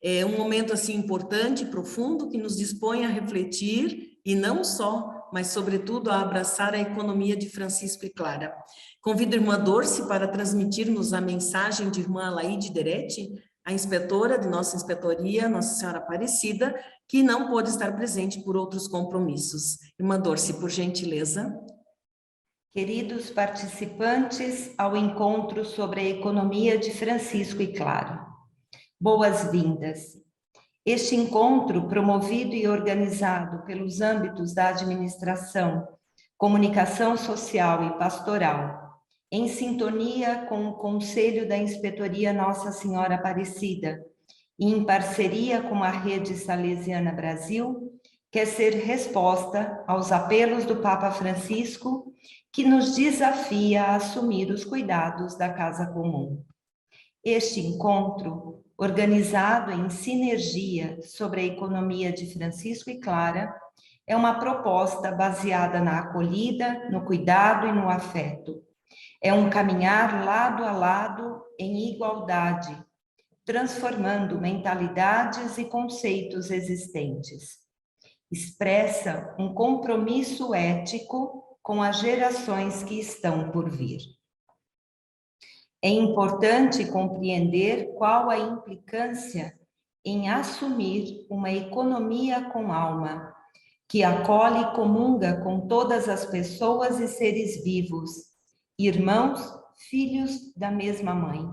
É um momento assim importante, profundo, que nos dispõe a refletir e não só, mas sobretudo a abraçar a economia de Francisco e Clara. Convido a irmã Dorce para transmitir-nos a mensagem de irmã Alaide Deretti, a inspetora de nossa inspetoria, Nossa Senhora Aparecida, que não pôde estar presente por outros compromissos. Irmã Dorce, por gentileza. Queridos participantes ao encontro sobre a economia de Francisco e Clara, boas-vindas. Este encontro, promovido e organizado pelos âmbitos da administração, comunicação social e pastoral, em sintonia com o Conselho da Inspetoria Nossa Senhora Aparecida e em parceria com a Rede Salesiana Brasil, quer ser resposta aos apelos do Papa Francisco, que nos desafia a assumir os cuidados da casa comum. Este encontro, organizado em sinergia sobre a economia de Francisco e Clara, é uma proposta baseada na acolhida, no cuidado e no afeto. É um caminhar lado a lado em igualdade, transformando mentalidades e conceitos existentes. Expressa um compromisso ético com as gerações que estão por vir. É importante compreender qual a implicância em assumir uma economia com alma, que acolhe e comunga com todas as pessoas e seres vivos, irmãos, filhos da mesma mãe.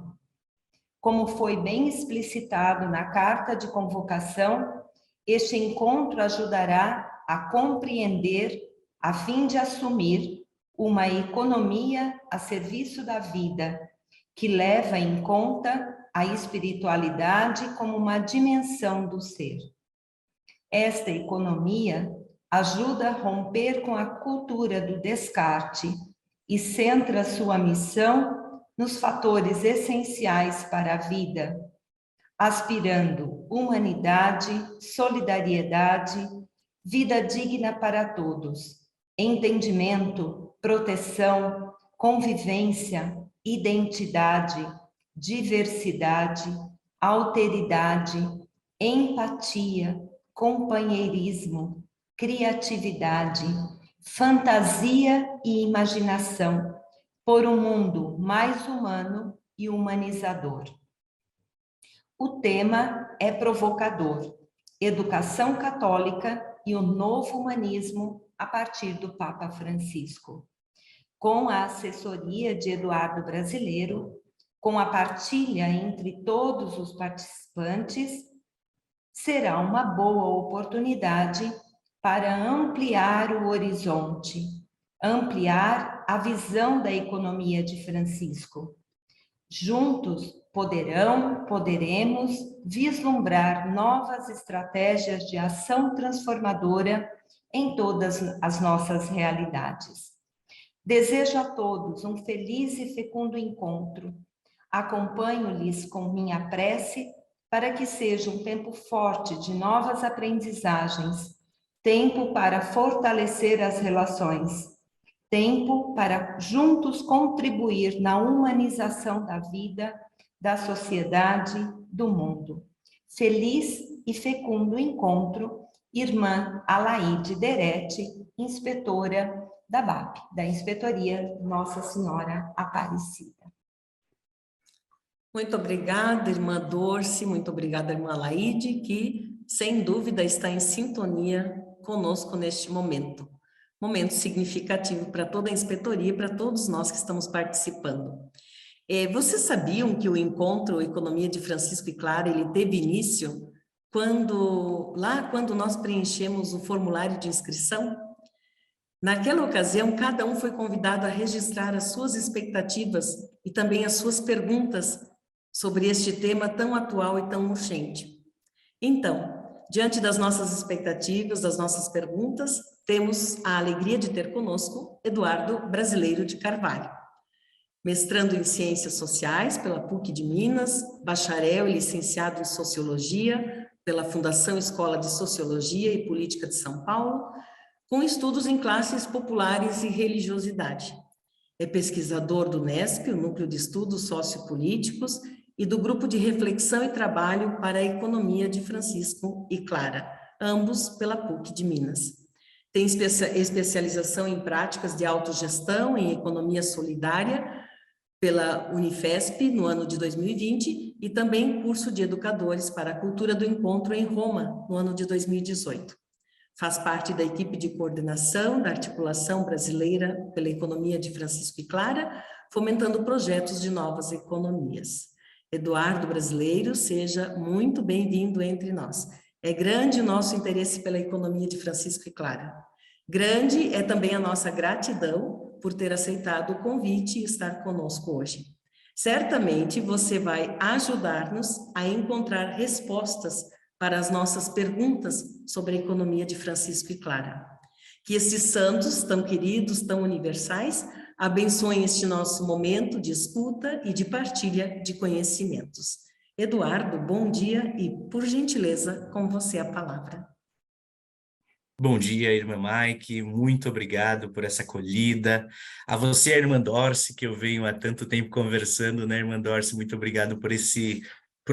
Como foi bem explicitado na carta de convocação, este encontro ajudará a compreender, a fim de assumir uma economia a serviço da vida, que leva em conta a espiritualidade como uma dimensão do ser. Esta economia ajuda a romper com a cultura do descarte e centra sua missão nos fatores essenciais para a vida, aspirando humanidade, solidariedade, vida digna para todos, entendimento, proteção, convivência, identidade, diversidade, alteridade, empatia, companheirismo, criatividade, fantasia e imaginação, por um mundo mais humano e humanizador. O tema é provocador: educação católica e o novo humanismo a partir do Papa Francisco. Com a assessoria de Eduardo Brasileiro, com a partilha entre todos os participantes, será uma boa oportunidade para ampliar o horizonte, ampliar a visão da economia de Francisco. Juntos poderemos vislumbrar novas estratégias de ação transformadora em todas as nossas realidades. Desejo a todos um feliz e fecundo encontro. Acompanho-lhes com minha prece para que seja um tempo forte de novas aprendizagens, tempo para fortalecer as relações, tempo para juntos contribuir na humanização da vida, da sociedade, do mundo. Feliz e fecundo encontro, irmã Alaide Deretti, inspetora da BAP, da Inspetoria Nossa Senhora Aparecida. Muito obrigada, irmã Dorce, muito obrigada, irmã Alaide, que, sem dúvida, está em sintonia conosco neste momento. Momento significativo para toda a inspetoria e para todos nós que estamos participando. Vocês sabiam que o encontro Economia de Francisco e Clara, ele teve início quando nós preenchemos o formulário de inscrição? Naquela ocasião, cada um foi convidado a registrar as suas expectativas e também as suas perguntas sobre este tema tão atual e tão urgente. Então, diante das nossas expectativas, das nossas perguntas, temos a alegria de ter conosco Eduardo Brasileiro de Carvalho, mestrando em Ciências Sociais pela PUC de Minas, bacharel e licenciado em Sociologia pela Fundação Escola de Sociologia e Política de São Paulo, com estudos em classes populares e religiosidade. É pesquisador do NESP, o Núcleo de Estudos Sociopolíticos, e do Grupo de Reflexão e Trabalho para a Economia de Francisco e Clara, ambos pela PUC de Minas. Tem especialização em práticas de autogestão em economia solidária pela Unifesp no ano de 2020 e também curso de educadores para a cultura do encontro em Roma no ano de 2018. Faz parte da equipe de coordenação da Articulação Brasileira pela Economia de Francisco e Clara, fomentando projetos de novas economias. Eduardo Brasileiro, seja muito bem-vindo entre nós. É grande o nosso interesse pela economia de Francisco e Clara. Grande é também a nossa gratidão por ter aceitado o convite e estar conosco hoje. Certamente você vai ajudar-nos a encontrar respostas para as nossas perguntas sobre a economia de Francisco e Clara. Que esses santos tão queridos, tão universais, abençoem este nosso momento de escuta e de partilha de conhecimentos. Eduardo, bom dia e, por gentileza, com você a palavra. Bom dia, irmã Mike, muito obrigado por essa acolhida. A você, a irmã Dorce, que eu venho há tanto tempo conversando, né, irmã Dorce, muito obrigado por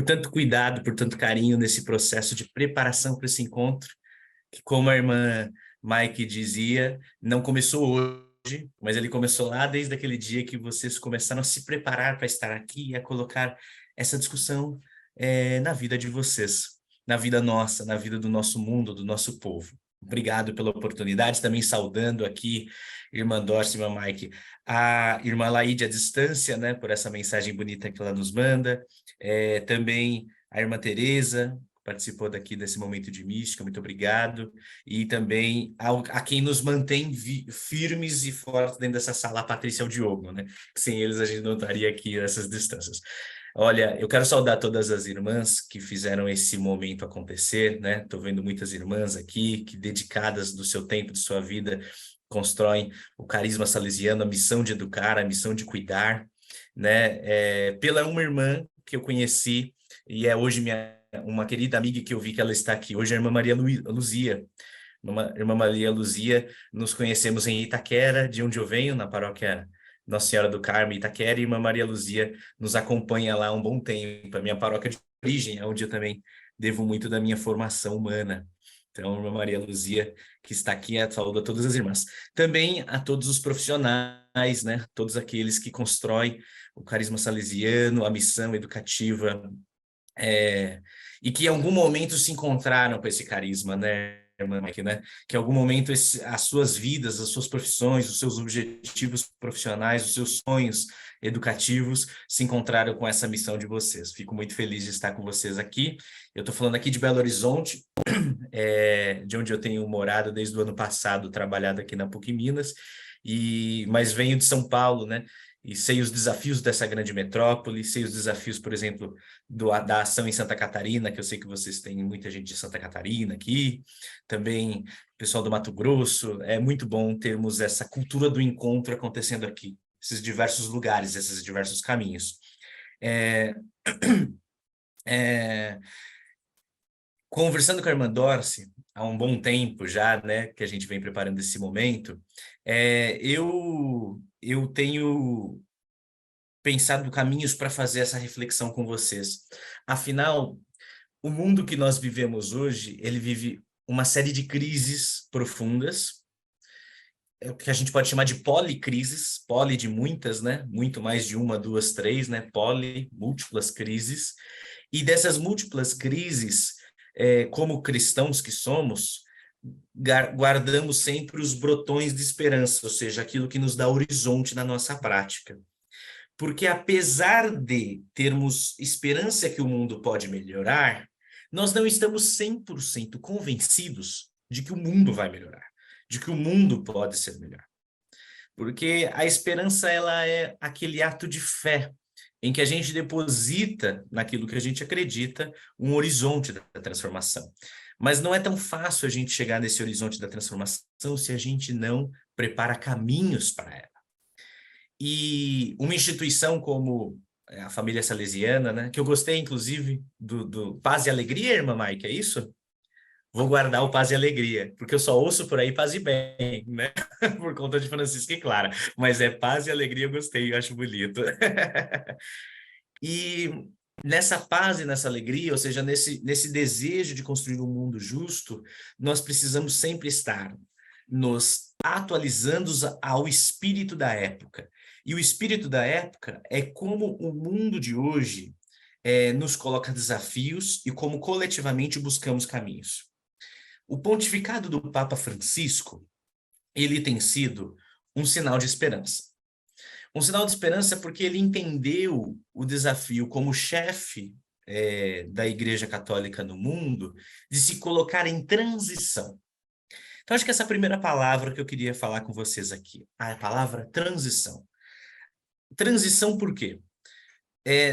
tanto cuidado, por tanto carinho nesse processo de preparação para esse encontro, que como a irmã Mike dizia, não começou hoje, mas ele começou lá desde aquele dia que vocês começaram a se preparar para estar aqui e a colocar essa discussão na vida de vocês, na vida nossa, na vida do nosso mundo, do nosso povo. Obrigado pela oportunidade, também saudando aqui, irmã Dorce, irmã Mike, a irmã Laíde à distância, né, por essa mensagem bonita que ela nos manda, também a irmã Teresa, participou daqui desse momento de mística, muito obrigado, e também a quem nos mantém firmes e fortes dentro dessa sala, a Patrícia e o Diogo, né, sem eles a gente não estaria aqui nessas distâncias. Olha, eu quero saudar todas as irmãs que fizeram esse momento acontecer, né? Estou vendo muitas irmãs aqui que, dedicadas do seu tempo, de sua vida, constroem o carisma salesiano, a missão de educar, a missão de cuidar, né? Pela uma irmã que eu conheci e é hoje uma querida amiga que eu vi que ela está aqui hoje, a irmã Maria Luzia. Irmã Maria Luzia, nos conhecemos em Itaquera, de onde eu venho, na paróquia Nossa Senhora do Carmo, Itaquera, e irmã Maria Luzia nos acompanha lá há um bom tempo, a minha paróquia de origem, onde eu também devo muito da minha formação humana. Então, irmã Maria Luzia, que está aqui, saúde a todas as irmãs. Também a todos os profissionais, né? Todos aqueles que constroem o carisma salesiano, a missão educativa, e que em algum momento se encontraram com esse carisma, né, irmã Mike, né? Que em algum momento as suas vidas, as suas profissões, os seus objetivos profissionais, os seus sonhos educativos se encontraram com essa missão de vocês. Fico muito feliz de estar com vocês aqui. Eu estou falando aqui de Belo Horizonte, de onde eu tenho morado desde o ano passado, trabalhado aqui na PUC Minas, mas venho de São Paulo, né? E sei os desafios dessa grande metrópole, sei os desafios, por exemplo, da ação em Santa Catarina, que eu sei que vocês têm muita gente de Santa Catarina aqui, também pessoal do Mato Grosso. É muito bom termos essa cultura do encontro acontecendo aqui, esses diversos lugares, esses diversos caminhos. Conversando com a irmã Dorce, há um bom tempo já, né, que a gente vem preparando esse momento, eu tenho pensado caminhos para fazer essa reflexão com vocês. Afinal, o mundo que nós vivemos hoje, ele vive uma série de crises profundas, o que a gente pode chamar de policrises, poli de muitas, né? Muito mais de uma, duas, três, né? Múltiplas crises. E dessas múltiplas crises, como cristãos que somos, guardamos sempre os brotões de esperança, ou seja, aquilo que nos dá horizonte na nossa prática. Porque apesar de termos esperança que o mundo pode melhorar, nós não estamos 100% convencidos de que o mundo vai melhorar, de que o mundo pode ser melhor. Porque a esperança, ela é aquele ato de fé em que a gente deposita naquilo que a gente acredita um horizonte da transformação. Mas não é tão fácil a gente chegar nesse horizonte da transformação se a gente não prepara caminhos para ela. E uma instituição como a família salesiana, né, que eu gostei, inclusive, do Paz e Alegria, irmã Mike, é isso? Vou guardar o Paz e Alegria, porque eu só ouço por aí Paz e Bem, né? Por conta de Francisco e Clara. Mas Paz e Alegria, eu gostei, eu acho bonito. E nessa paz e nessa alegria, ou seja, nesse desejo de construir um mundo justo, nós precisamos sempre estar nos atualizando ao espírito da época. E o espírito da época é como o mundo de hoje nos coloca desafios e como coletivamente buscamos caminhos. O pontificado do Papa Francisco, ele tem sido um sinal de esperança. Um sinal de esperança porque ele entendeu o desafio como chefe da Igreja Católica no mundo de se colocar em transição. Então, acho que essa primeira palavra que eu queria falar com vocês aqui, a palavra transição. Transição por quê?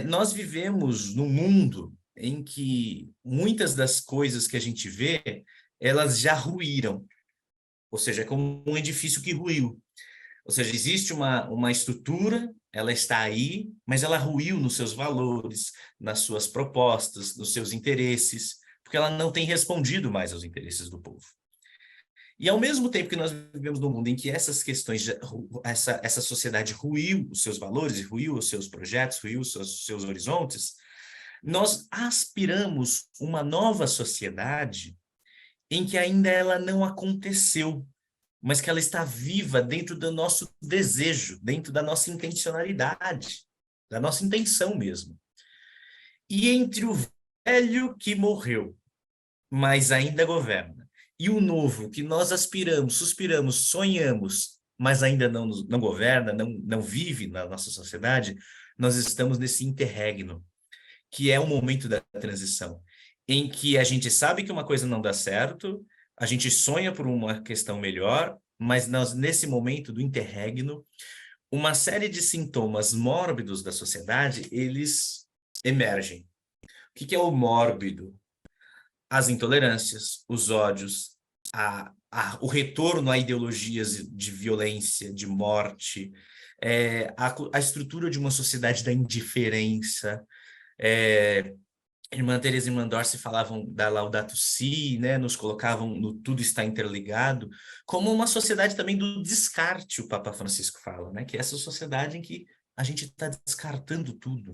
Nós vivemos num mundo em que muitas das coisas que a gente vê, elas já ruíram. Ou seja, é como um edifício que ruiu. Ou seja, existe uma estrutura, ela está aí, mas ela ruiu nos seus valores, nas suas propostas, nos seus interesses, porque ela não tem respondido mais aos interesses do povo. E ao mesmo tempo que nós vivemos num mundo em que essas questões, essa sociedade ruiu os seus valores, ruiu os seus projetos, ruiu os seus horizontes, nós aspiramos uma nova sociedade em que ainda ela não aconteceu, mas que ela está viva dentro do nosso desejo, dentro da nossa intencionalidade, da nossa intenção mesmo. E entre o velho que morreu, mas ainda governa, e o novo que nós aspiramos, suspiramos, sonhamos, mas ainda não governa, não vive na nossa sociedade, nós estamos nesse interregno, que é o momento da transição, em que a gente sabe que uma coisa não dá certo, a gente sonha por uma questão melhor, mas nós, nesse momento do interregno, uma série de sintomas mórbidos da sociedade, eles emergem. O que é o mórbido? As intolerâncias, os ódios, o retorno a ideologias de violência, de morte, a estrutura de uma sociedade da indiferença. Irmã Teresa e Irmã Dorce falavam da Laudato Si, né? Nos colocavam no tudo está interligado, como uma sociedade também do descarte, o Papa Francisco fala, né? Que é essa sociedade em que a gente está descartando tudo.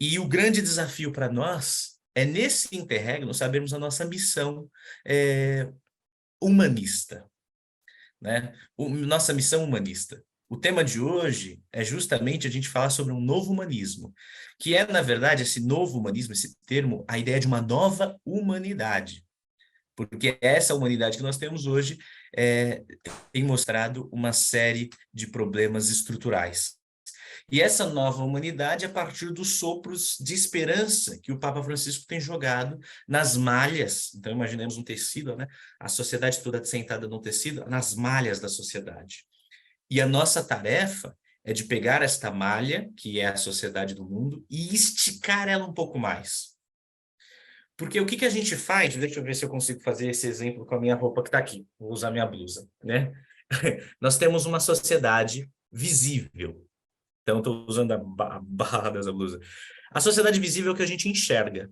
E o grande desafio para nós é, nesse interregno, sabermos a nossa missão humanista, né? Nossa missão humanista. O tema de hoje é justamente a gente falar sobre um novo humanismo, que é, na verdade, esse novo humanismo, esse termo, a ideia de uma nova humanidade. Porque essa humanidade que nós temos hoje tem mostrado uma série de problemas estruturais. E essa nova humanidade é a partir dos sopros de esperança que o Papa Francisco tem jogado nas malhas. Então, imaginemos um tecido, né? A sociedade toda sentada num tecido, nas malhas da sociedade. E a nossa tarefa é de pegar esta malha, que é a sociedade do mundo, e esticar ela um pouco mais. Porque o que a gente faz, deixa eu ver se eu consigo fazer esse exemplo com a minha roupa que está aqui, vou usar minha blusa, né? Nós temos uma sociedade visível. Então, estou usando a barra dessa blusa. A sociedade visível é o que a gente enxerga.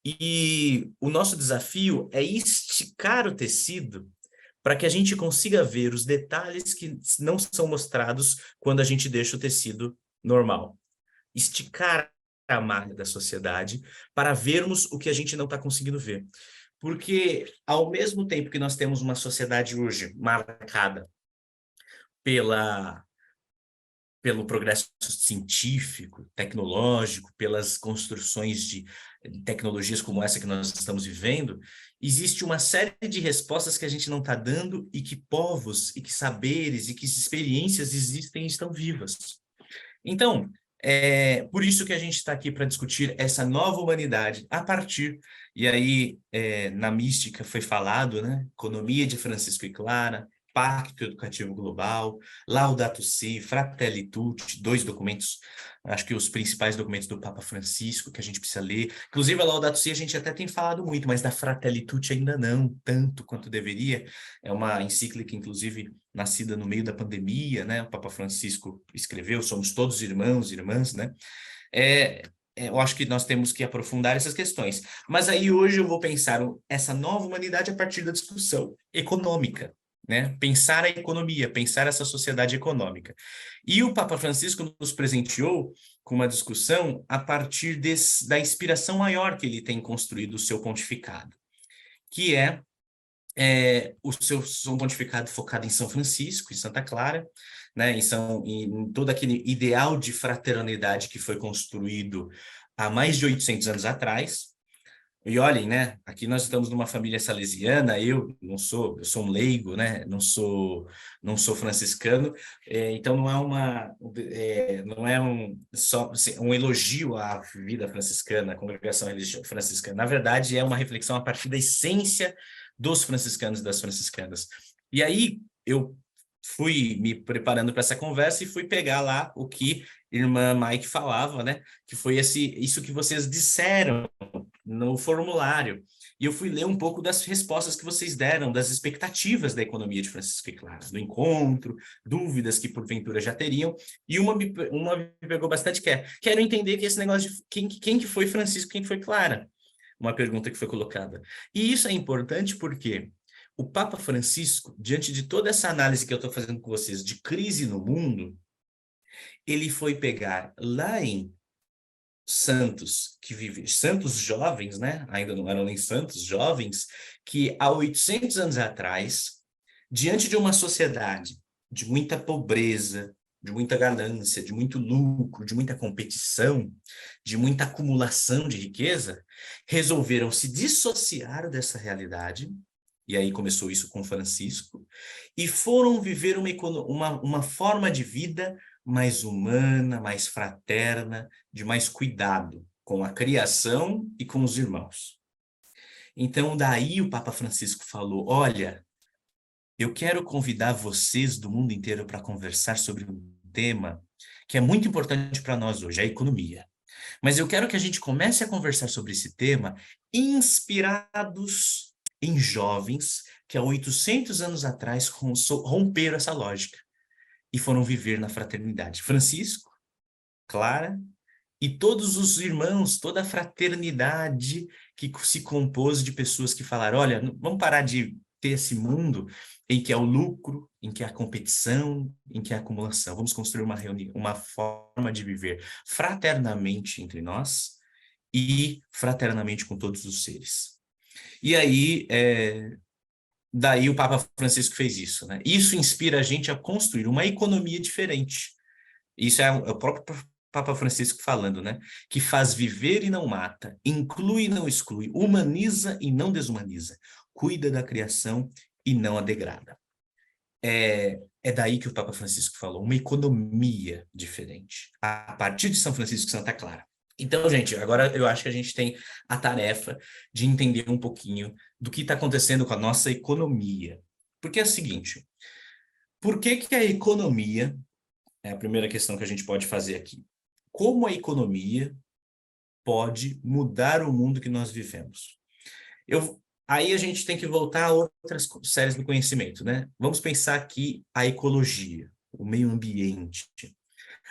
E o nosso desafio é esticar o tecido para que a gente consiga ver os detalhes que não são mostrados quando a gente deixa o tecido normal. Esticar a malha da sociedade para vermos o que a gente não está conseguindo ver. Porque, ao mesmo tempo que nós temos uma sociedade hoje marcada pelo progresso científico, tecnológico, pelas construções de tecnologias como essa que nós estamos vivendo, existe uma série de respostas que a gente não está dando e que povos, e que saberes, e que experiências existem e estão vivas. Então, por isso que a gente está aqui para discutir essa nova humanidade a partir, e aí na mística foi falado, né? Economia de Francisco e Clara, Pacto Educativo Global, Laudato Si, Fratelli Tutti, 2 documentos, acho que os principais documentos do Papa Francisco que a gente precisa ler. Inclusive, a Laudato Si a gente até tem falado muito, mas da Fratelli Tutti ainda não, tanto quanto deveria. É uma encíclica, inclusive, nascida no meio da pandemia, né? O Papa Francisco escreveu, somos todos irmãos e irmãs, né? Eu acho que nós temos que aprofundar essas questões. Mas aí hoje eu vou pensar essa nova humanidade a partir da discussão econômica, né? Pensar a economia, pensar essa sociedade econômica. E o Papa Francisco nos presenteou com uma discussão a partir da inspiração maior que ele tem construído o seu pontificado, que é o seu pontificado focado em São Francisco, em Santa Clara, né, em todo aquele ideal de fraternidade que foi construído há mais de 800 anos atrás. E olhem, né, aqui nós estamos numa família salesiana, eu sou um leigo, né, não sou franciscano, então não é só assim, um elogio à vida franciscana, à congregação religiosa franciscana. Na verdade, é uma reflexão a partir da essência dos franciscanos e das franciscanas. E aí eu fui me preparando para essa conversa e fui pegar lá o que irmã Mike falava, né, que foi isso que vocês disseram no formulário. E eu fui ler um pouco das respostas que vocês deram, das expectativas da economia de Francisco e Clara, do encontro, dúvidas que porventura já teriam, e uma me pegou bastante, quero entender que esse negócio de quem que foi Francisco, quem que foi Clara? Uma pergunta que foi colocada. E isso é importante porque o Papa Francisco, diante de toda essa análise que eu estou fazendo com vocês de crise no mundo, ele foi pegar lá em santos jovens, né? Ainda não eram nem santos, jovens, que há 800 anos atrás, diante de uma sociedade de muita pobreza, de muita ganância, de muito lucro, de muita competição, de muita acumulação de riqueza, resolveram se dissociar dessa realidade, e aí começou isso com Francisco, e foram viver uma forma de vida mais humana, mais fraterna, de mais cuidado com a criação e com os irmãos. Então, daí o Papa Francisco falou, olha, eu quero convidar vocês do mundo inteiro para conversar sobre um tema que é muito importante para nós hoje, a economia. Mas eu quero que a gente comece a conversar sobre esse tema inspirados em jovens que há 800 anos atrás romperam essa lógica e foram viver na fraternidade. Francisco, Clara e todos os irmãos, toda a fraternidade que se compôs de pessoas que falaram, olha, vamos parar de ter esse mundo em que há o lucro, em que há a competição, em que há a acumulação. Vamos construir uma forma de viver fraternamente entre nós e fraternamente com todos os seres. E aí, daí o Papa Francisco fez isso, né? Isso inspira a gente a construir uma economia diferente. Isso é o próprio Papa Francisco falando, né? Que faz viver e não mata, inclui e não exclui, humaniza e não desumaniza, cuida da criação e não a degrada. É daí que o Papa Francisco falou, uma economia diferente, a partir de São Francisco e Santa Clara. Então, gente, agora eu acho que a gente tem a tarefa de entender um pouquinho do que está acontecendo com a nossa economia. Porque é o seguinte, por que a economia, é a primeira questão que a gente pode fazer aqui, como a economia pode mudar o mundo que nós vivemos? Aí a gente tem que voltar a outras séries do conhecimento, né? Vamos pensar aqui a ecologia, o meio ambiente.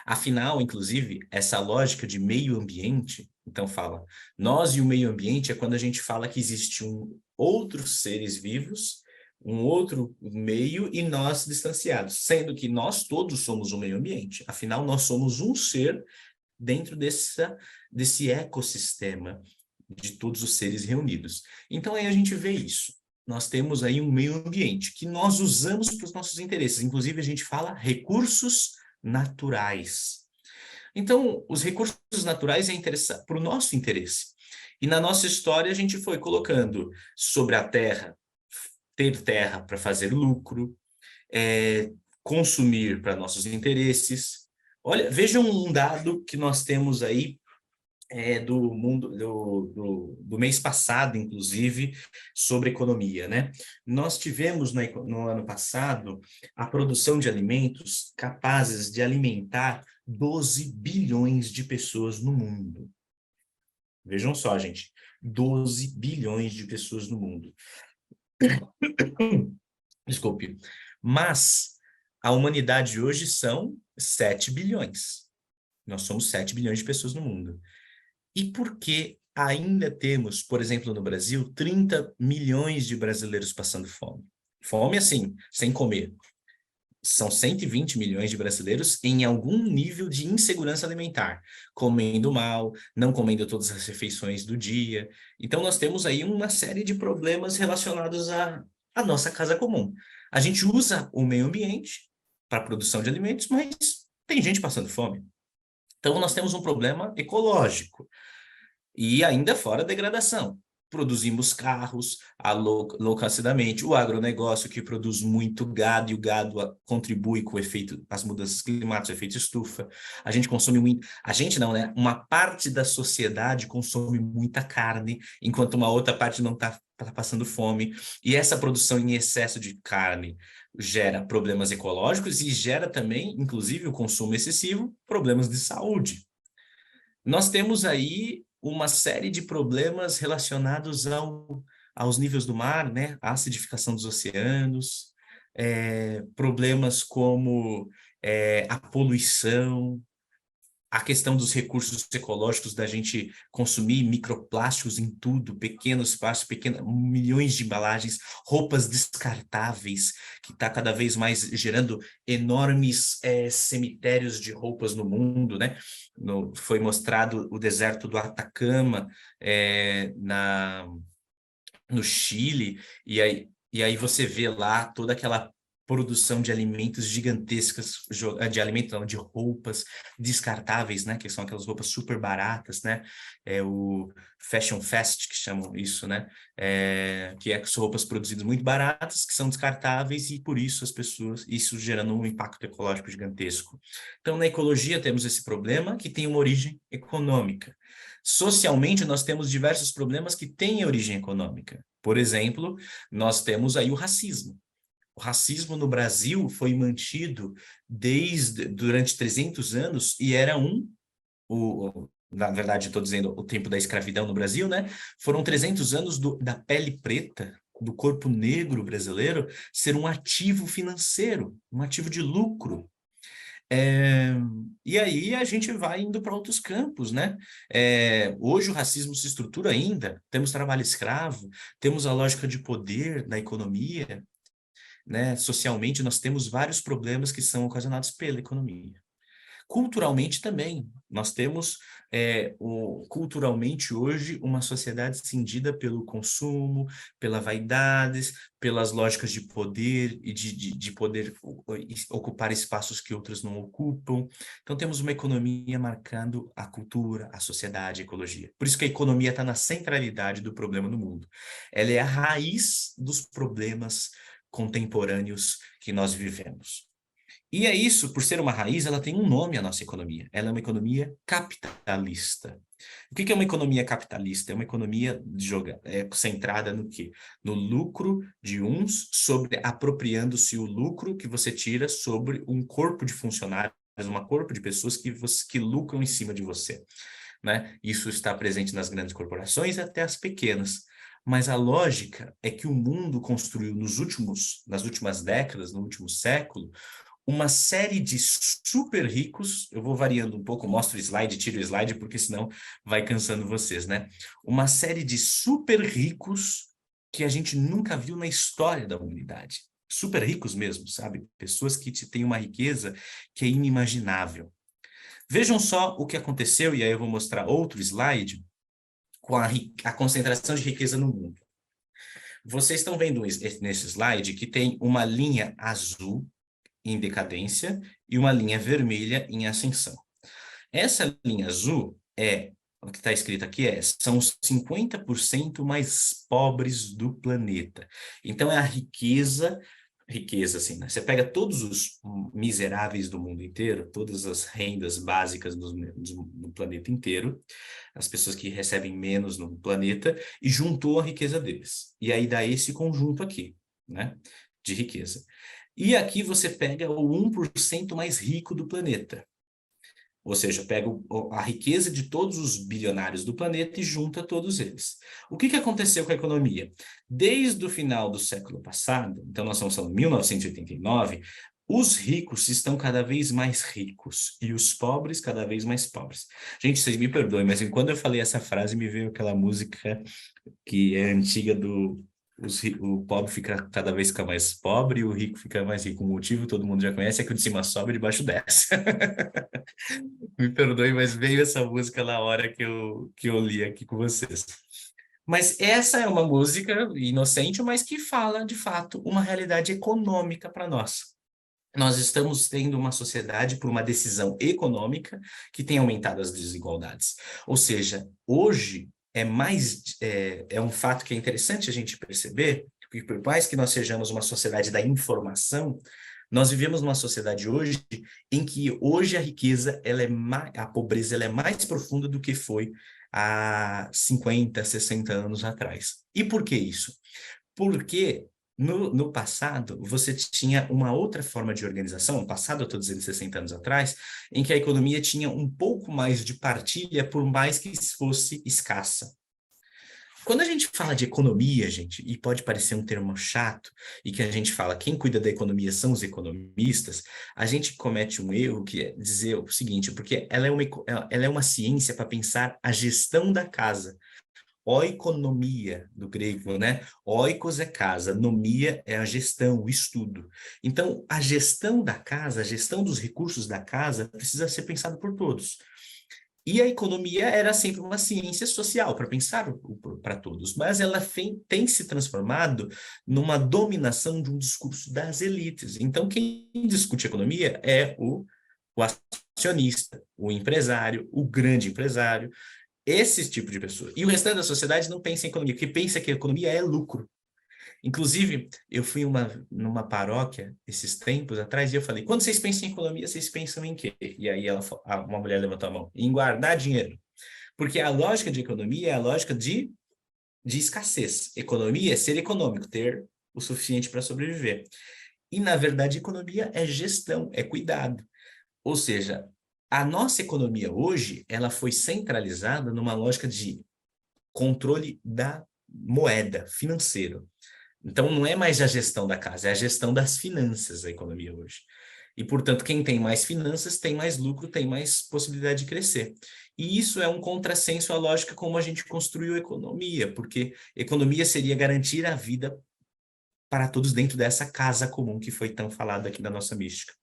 Afinal, inclusive, essa lógica de meio ambiente, então fala, nós e o meio ambiente é quando a gente fala que existe outros seres vivos, um outro meio e nós distanciados, sendo que nós todos somos o meio ambiente. Afinal, nós somos um ser dentro desse ecossistema de todos os seres reunidos. Então, aí a gente vê isso. Nós temos aí um meio ambiente que nós usamos para os nossos interesses. Inclusive, a gente fala recursos naturais. Então, os recursos naturais é interessante para o nosso interesse. E na nossa história, a gente foi colocando sobre a terra, ter terra para fazer lucro, consumir para nossos interesses. Olha, vejam um dado que nós temos aí do mundo do mês passado, inclusive, sobre economia, né? Nós tivemos no ano passado a produção de alimentos capazes de alimentar 12 bilhões de pessoas no mundo. Vejam só, gente, 12 bilhões de pessoas no mundo. Desculpe. Mas a humanidade hoje são 7 bilhões. Nós somos 7 bilhões de pessoas no mundo. E por que ainda temos, por exemplo, no Brasil, 30 milhões de brasileiros passando fome? Fome, assim, sem comer. são 120 milhões de brasileiros em algum nível de insegurança alimentar, comendo mal, não comendo todas as refeições do dia. Então, nós temos aí uma série de problemas relacionados à nossa casa comum. A gente usa o meio ambiente para a produção de alimentos, mas tem gente passando fome. Então, nós temos um problema ecológico. E ainda fora a degradação. Produzimos carros loucacidamente, o agronegócio que produz muito gado, e o gado contribui com o efeito, as mudanças climáticas, o efeito estufa. A gente consome muito, a gente não, né? Uma parte da sociedade consome muita carne, enquanto uma outra parte não está passando fome. E essa produção em excesso de carne gera problemas ecológicos e gera também, inclusive o consumo excessivo, problemas de saúde. Nós temos aí uma série de problemas relacionados aos níveis do mar, né? A acidificação dos oceanos, problemas como a poluição, a questão dos recursos ecológicos, da gente consumir microplásticos em tudo, pequenos plásticos, milhões de embalagens, roupas descartáveis, que está cada vez mais gerando enormes cemitérios de roupas no mundo, né? Foi mostrado o deserto do Atacama no Chile, e aí você vê lá toda aquela produção de alimentos gigantescas, de roupas descartáveis, né, que são aquelas roupas super baratas, né, o Fashion Fast, que chamam isso, né, que são roupas produzidas muito baratas, que são descartáveis, e por isso isso gerando um impacto ecológico gigantesco. Então, na ecologia temos esse problema que tem uma origem econômica. Socialmente, nós temos diversos problemas que têm origem econômica. Por exemplo, nós temos aí o racismo. O racismo no Brasil foi mantido durante 300 anos e era na verdade, estou dizendo o tempo da escravidão no Brasil, né? Foram 300 anos da pele preta, do corpo negro brasileiro, ser um ativo financeiro, um ativo de lucro. E aí a gente vai indo para outros campos, né? Hoje o racismo se estrutura ainda, temos trabalho escravo, temos a lógica de poder na economia, né? Socialmente nós temos vários problemas que são ocasionados pela economia. Culturalmente também, nós temos culturalmente hoje uma sociedade cindida pelo consumo, pelas vaidades, pelas lógicas de poder e de poder ocupar espaços que outros não ocupam. Então temos uma economia marcando a cultura, a sociedade, a ecologia. Por isso que a economia está na centralidade do problema no mundo. Ela é a raiz dos problemas contemporâneos que nós vivemos. E é isso, por ser uma raiz, ela tem um nome, a nossa economia. Ela é uma economia capitalista. O que é uma economia capitalista? É uma economia centrada no quê? No lucro de uns, apropriando-se o lucro que você tira sobre um corpo de funcionários, um corpo de pessoas que lucram em cima de você, né? Isso está presente nas grandes corporações até as pequenas. Mas a lógica é que o mundo construiu nas últimas décadas, no último século, uma série de super ricos, eu vou variando um pouco, mostro o slide, tiro o slide, porque senão vai cansando vocês, né? Uma série de super ricos que a gente nunca viu na história da humanidade. Super ricos mesmo, sabe? Pessoas que têm uma riqueza que é inimaginável. Vejam só o que aconteceu, e aí eu vou mostrar outro slide, com a concentração de riqueza no mundo. Vocês estão vendo nesse slide que tem uma linha azul em decadência e uma linha vermelha em ascensão. Essa linha azul o que está escrito aqui são os 50% mais pobres do planeta. Então é a riqueza assim, né? Você pega todos os miseráveis do mundo inteiro, todas as rendas básicas do planeta inteiro, as pessoas que recebem menos no planeta, e juntou a riqueza deles. E aí dá esse conjunto aqui, né, de riqueza. E aqui você pega o 1% mais rico do planeta. Ou seja, pega a riqueza de todos os bilionários do planeta e junta todos eles. O que aconteceu com a economia? Desde o final do século passado, então nós estamos falando de 1989, os ricos estão cada vez mais ricos e os pobres cada vez mais pobres. Gente, vocês me perdoem, mas quando eu falei essa frase, me veio aquela música que é antiga do o pobre fica cada vez fica mais pobre e o rico fica mais rico. O motivo todo mundo já conhece, é que o de cima sobe e de baixo desce. Me perdoe, mas veio essa música na hora que eu li aqui com vocês. Mas essa é uma música inocente, mas que fala, de fato, uma realidade econômica para nós. Nós estamos tendo uma sociedade por uma decisão econômica que tem aumentado as desigualdades. Ou seja, hoje é um fato que é interessante a gente perceber, porque por mais que nós sejamos uma sociedade da informação, nós vivemos numa sociedade hoje em que hoje a riqueza, a pobreza, ela é mais profunda do que foi há 50, 60 anos atrás. E por que isso? Porque no passado, você tinha uma outra forma de organização, no passado, eu estou dizendo 60 anos atrás, em que a economia tinha um pouco mais de partilha, por mais que fosse escassa. Quando a gente fala de economia, gente, e pode parecer um termo chato, e que a gente fala quem cuida da economia são os economistas, a gente comete um erro que é dizer o seguinte, porque ela é uma ciência para pensar a gestão da casa. Oikonomia, do grego, né? Oikos é casa, nomia é a gestão, o estudo. Então, a gestão da casa, a gestão dos recursos da casa precisa ser pensada por todos. E a economia era sempre uma ciência social para pensar para todos, mas ela tem se transformado numa dominação de um discurso das elites. Então, quem discute economia é o acionista, o empresário, o grande empresário, esse tipo de pessoa. E o restante da sociedade não pensa em economia, porque pensa que a economia é lucro. Inclusive, eu fui numa paróquia esses tempos atrás e eu falei, quando vocês pensam em economia, vocês pensam em quê? E aí uma mulher levantou a mão, em guardar dinheiro. Porque a lógica de economia é a lógica de escassez. Economia é ser econômico, ter o suficiente para sobreviver. E, na verdade, economia é gestão, é cuidado. Ou seja, a nossa economia hoje, ela foi centralizada numa lógica de controle da moeda financeiro. Então, não é mais a gestão da casa, é a gestão das finanças, a economia hoje. E, portanto, quem tem mais finanças tem mais lucro, tem mais possibilidade de crescer. E isso é um contrassenso à lógica como a gente construiu a economia, porque economia seria garantir a vida para todos dentro dessa casa comum que foi tão falado aqui na nossa mística.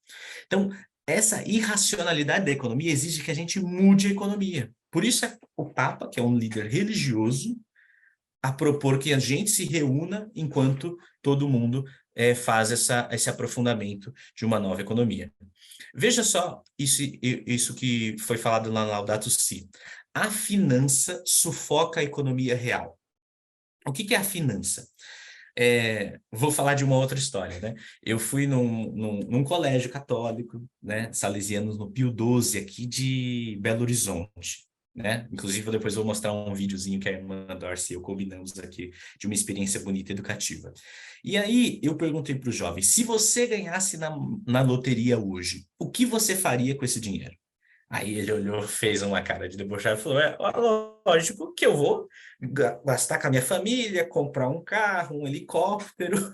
Então, essa irracionalidade da economia exige que a gente mude a economia. Por isso, o Papa, que é um líder religioso, a propor que a gente se reúna enquanto todo mundo faz esse aprofundamento de uma nova economia. Veja só isso que foi falado lá na Laudato Si. A finança sufoca a economia real. O que é a finança? Vou falar de uma outra história, né? Eu fui num colégio católico, né? Salesianos no Pio XII, aqui de Belo Horizonte, né? Inclusive, depois vou mostrar um videozinho que a irmã Darcy e eu combinamos aqui, de uma experiência bonita e educativa. E aí, eu perguntei para o jovem, se você ganhasse na loteria hoje, o que você faria com esse dinheiro? Aí ele olhou, fez uma cara de debochado e falou, lógico que eu vou gastar com a minha família, comprar um carro, um helicóptero,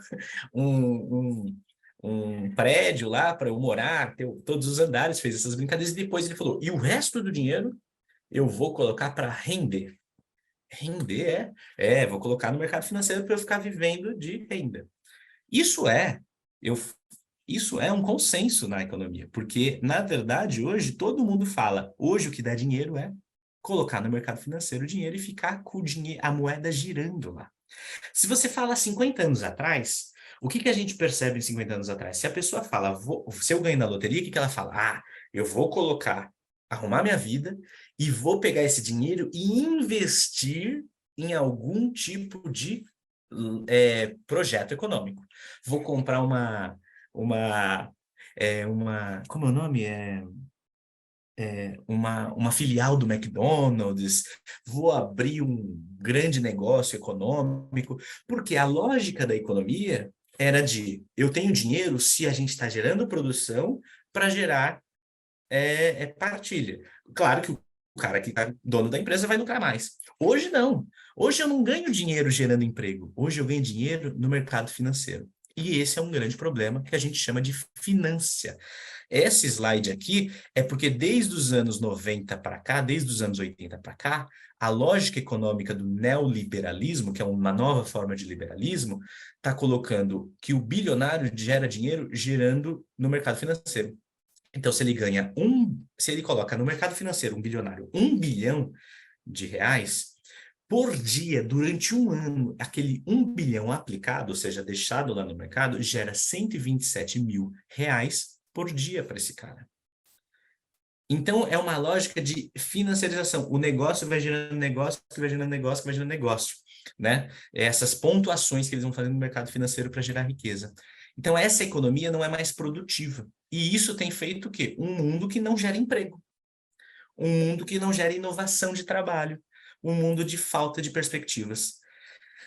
um, um, um prédio lá para eu morar, ter todos os andares, fez essas brincadeiras, e depois ele falou, e o resto do dinheiro eu vou colocar para render. Render vou colocar no mercado financeiro para eu ficar vivendo de renda. Isso eu Isso é um consenso na economia, porque, na verdade, hoje todo mundo fala, hoje o que dá dinheiro é colocar no mercado financeiro o dinheiro e ficar com o dinheiro, a moeda girando lá. Se você fala 50 anos atrás, o que a gente percebe em 50 anos atrás? Se a pessoa fala, se eu ganho na loteria, o que ela fala? Eu vou arrumar minha vida e vou pegar esse dinheiro e investir em algum tipo de projeto econômico. Vou comprar como é o nome? Uma filial do McDonald's, vou abrir um grande negócio econômico, porque a lógica da economia era eu tenho dinheiro se a gente está gerando produção para gerar partilha. Claro que o cara que está dono da empresa vai lucrar mais. Hoje não. Hoje eu não ganho dinheiro gerando emprego. Hoje eu ganho dinheiro no mercado financeiro. E esse é um grande problema que a gente chama de finância. Esse slide aqui é porque desde os anos 90 para cá, desde os anos 80 para cá, a lógica econômica do neoliberalismo, que é uma nova forma de liberalismo, está colocando que o bilionário gera dinheiro gerando no mercado financeiro. Então, se ele coloca no mercado financeiro um bilionário 1 bilhão de reais, por dia, durante um ano, aquele 1 bilhão aplicado, ou seja, deixado lá no mercado, gera 127 mil reais por dia para esse cara. Então, é uma lógica de financiarização. O negócio vai gerando negócio, que vai gerando negócio, que vai gerando negócio, né? Essas pontuações que eles vão fazendo no mercado financeiro para gerar riqueza. Então, essa economia não é mais produtiva. E isso tem feito o quê? Um mundo que não gera emprego. Um mundo que não gera inovação de trabalho. Um mundo de falta de perspectivas.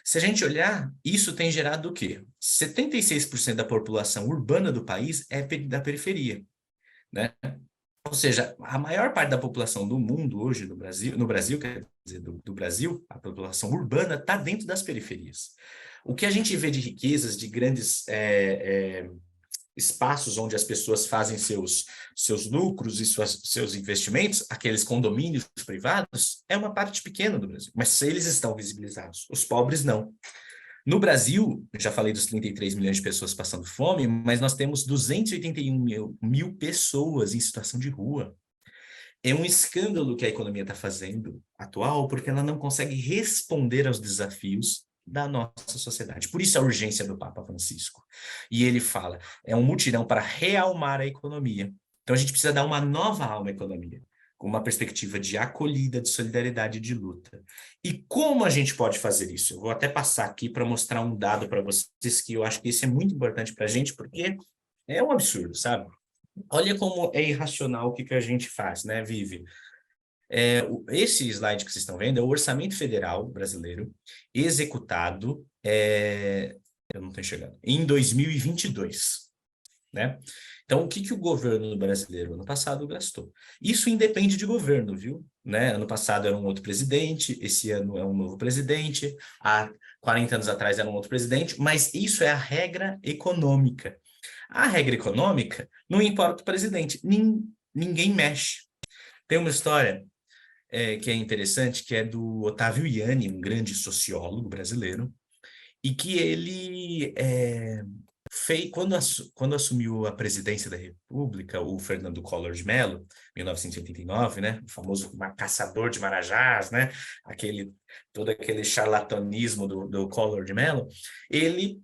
Se a gente olhar, isso tem gerado o quê? 76% da população urbana do país é da periferia, né? Ou seja, a maior parte da população do mundo hoje no Brasil, quer dizer, do Brasil, a população urbana está dentro das periferias. O que a gente vê de riquezas, de grandes espaços onde as pessoas fazem seus lucros e seus investimentos, aqueles condomínios privados, é uma parte pequena do Brasil, mas eles estão visibilizados, os pobres não. No Brasil, já falei dos 33 milhões de pessoas passando fome, mas nós temos 281 mil pessoas em situação de rua. É um escândalo que a economia está fazendo atual, porque ela não consegue responder aos desafios da nossa sociedade. Por isso a urgência do Papa Francisco. E ele fala, é um mutirão para realmar a economia. Então a gente precisa dar uma nova alma à economia, com uma perspectiva de acolhida, de solidariedade e de luta. E como a gente pode fazer isso? Eu vou até passar aqui para mostrar um dado para vocês, que eu acho que isso é muito importante para a gente, porque é um absurdo, sabe? Olha como é irracional o que a gente faz, né, Vivi? Esse slide que vocês estão vendo é o orçamento federal brasileiro executado, eu não estou enxergando, em 2022, né? Então, o que o governo brasileiro ano passado gastou? Isso independe de governo, viu? Né? Ano passado era um outro presidente, esse ano é um novo presidente, há 40 anos atrás era um outro presidente, mas isso é a regra econômica. A regra econômica não importa o presidente, ninguém mexe. Tem uma história que é interessante, que é do Otávio Ianni, um grande sociólogo brasileiro, e que ele quando assumiu a presidência da República, o Fernando Collor de Mello, 1989, né, o famoso caçador de marajás, né, todo aquele charlatanismo do Collor de Mello, ele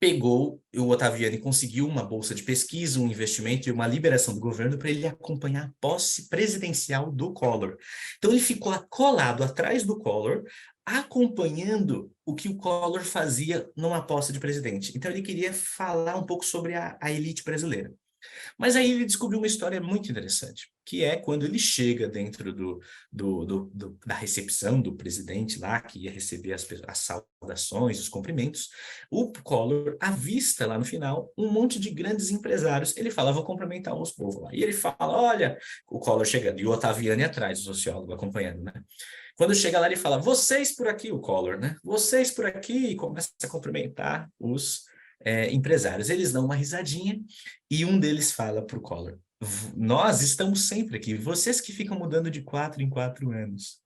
pegou, o Ottaviani conseguiu uma bolsa de pesquisa, um investimento e uma liberação do governo para ele acompanhar a posse presidencial do Collor. Então ele ficou colado atrás do Collor, acompanhando o que o Collor fazia numa posse de presidente. Então ele queria falar um pouco sobre a elite brasileira. Mas aí ele descobriu uma história muito interessante, que é quando ele chega dentro da recepção do presidente lá, que ia receber as saudações, os cumprimentos, o Collor avista lá no final um monte de grandes empresários. Ele fala, vou cumprimentar os povos lá. E ele fala, olha, o Collor chegando, e o Ottaviani atrás, o sociólogo acompanhando, né? Quando chega lá, ele fala, vocês por aqui, o Collor, né? Vocês por aqui, e começa a cumprimentar os empresários. Eles dão uma risadinha e um deles fala para o Collor, nós estamos sempre aqui, vocês que ficam mudando de 4 em 4 anos.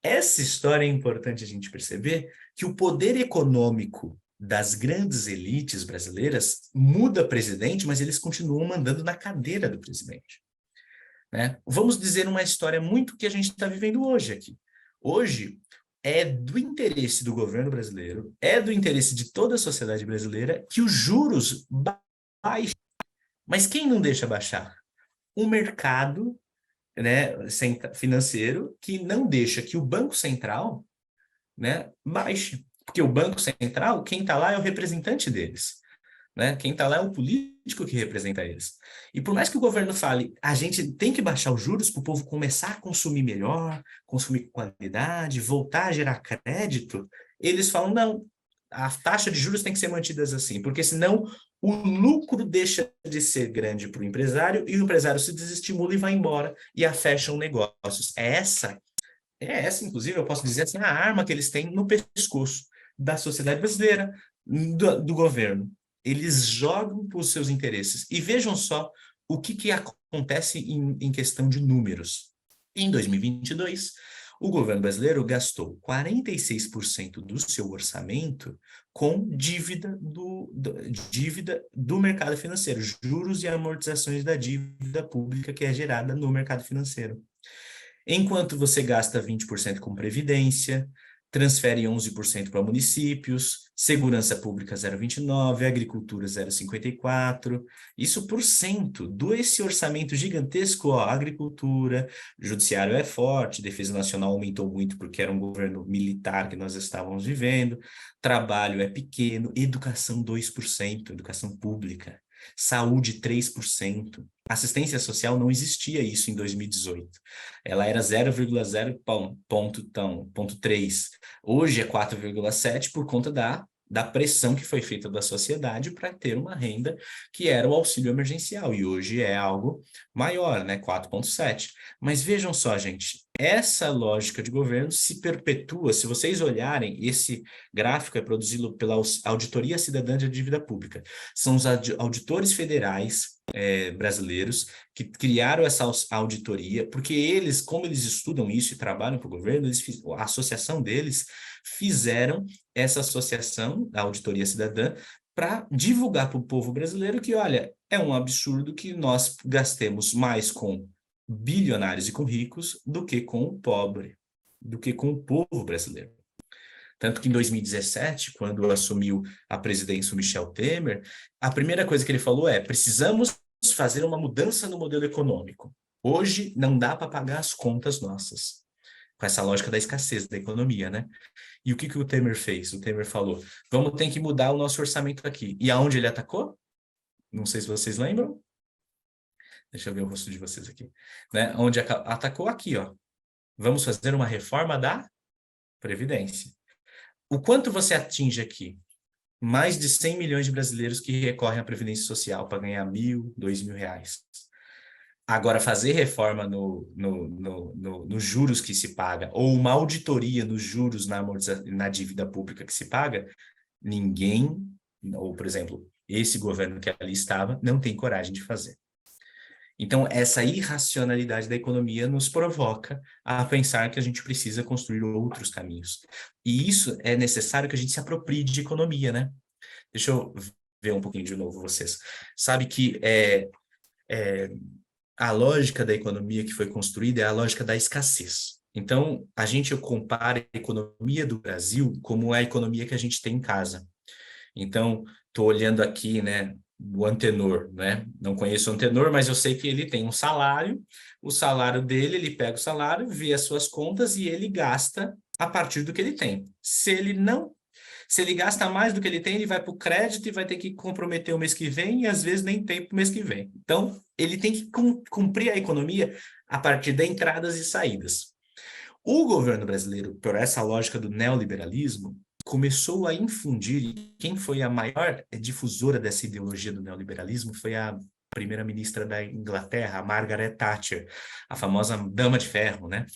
Essa história é importante a gente perceber que o poder econômico das grandes elites brasileiras muda presidente, mas eles continuam mandando na cadeira do presidente. Né? Vamos dizer uma história muito que a gente está vivendo hoje aqui. Hoje, é do interesse do governo brasileiro, é do interesse de toda a sociedade brasileira que os juros baixem. Mas quem não deixa baixar? O mercado, né, financeiro, que não deixa que o Banco Central, né, baixe. Porque o Banco Central, quem está lá é o representante deles. Né? Quem está lá é o político que representa eles. E por mais que o governo fale, a gente tem que baixar os juros para o povo começar a consumir melhor, consumir com qualidade, voltar a gerar crédito, eles falam, não, a taxa de juros tem que ser mantida assim, porque senão o lucro deixa de ser grande para o empresário e o empresário se desestimula e vai embora e afecham negócios. Essa, inclusive, eu posso dizer assim, a arma que eles têm no pescoço da sociedade brasileira, do governo. Eles jogam por seus interesses. E vejam só o que acontece em questão de números. Em 2022, o governo brasileiro gastou 46% do seu orçamento com dívida do mercado financeiro, juros e amortizações da dívida pública que é gerada no mercado financeiro. Enquanto você gasta 20% com previdência, transfere 11% para municípios, segurança pública 0,29%, agricultura 0,54%, isso por cento desse orçamento gigantesco, ó, agricultura, judiciário é forte, defesa nacional aumentou muito porque era um governo militar que nós estávamos vivendo, trabalho é pequeno, educação 2%, educação pública, saúde 3%, assistência social não existia isso em 2018. Ela era 0,0.3. Hoje é 4,7 por conta da pressão que foi feita da sociedade para ter uma renda que era o auxílio emergencial. E hoje é algo maior, né? 4,7. Mas vejam só, gente, essa lógica de governo se perpetua. Se vocês olharem, esse gráfico é produzido pela Auditoria Cidadã de Dívida Pública. São os auditores federais brasileiros que criaram essa auditoria, porque eles, como eles estudam isso e trabalham para o governo, a associação deles fizeram essa associação, a Auditoria Cidadã, para divulgar para o povo brasileiro que, olha, é um absurdo que nós gastemos mais com bilionários e com ricos do que com o pobre, do que com o povo brasileiro. Tanto que em 2017, quando assumiu a presidência o Michel Temer, a primeira coisa que ele falou é: precisamos fazer uma mudança no modelo econômico. Hoje não dá para pagar as contas nossas. Com essa lógica da escassez da economia, né? E o que o Temer fez? O Temer falou: vamos ter que mudar o nosso orçamento aqui. E aonde ele atacou? Não sei se vocês lembram. Deixa eu ver o rosto de vocês aqui. Né? Onde atacou aqui, ó. Vamos fazer uma reforma da Previdência. O quanto você atinge aqui? Mais de 100 milhões de brasileiros que recorrem à Previdência Social para ganhar R$1.000, R$2.000. Agora, fazer reforma nos juros que se paga, ou uma auditoria nos juros na dívida pública que se paga, ninguém, ou, por exemplo, esse governo que ali estava, não tem coragem de fazer. Então, essa irracionalidade da economia nos provoca a pensar que a gente precisa construir outros caminhos. E isso é necessário que a gente se aproprie de economia, né? Deixa eu ver um pouquinho de novo vocês. Sabe que a lógica da economia que foi construída é a lógica da escassez. Então, a gente compara a economia do Brasil como a economia que a gente tem em casa. Então, estou olhando aqui, né, o Antenor, né? Não conheço o Antenor, mas eu sei que ele tem um salário. O salário dele, ele pega o salário, vê as suas contas e ele gasta a partir do que ele tem. Se ele gasta mais do que ele tem, ele vai para o crédito e vai ter que comprometer o mês que vem e às vezes nem tem para o mês que vem. Então, ele tem que cumprir a economia a partir de entradas e saídas. O governo brasileiro, por essa lógica do neoliberalismo, começou a infundir, e quem foi a maior difusora dessa ideologia do neoliberalismo foi a primeira-ministra da Inglaterra, a Margaret Thatcher, a famosa Dama de Ferro, né?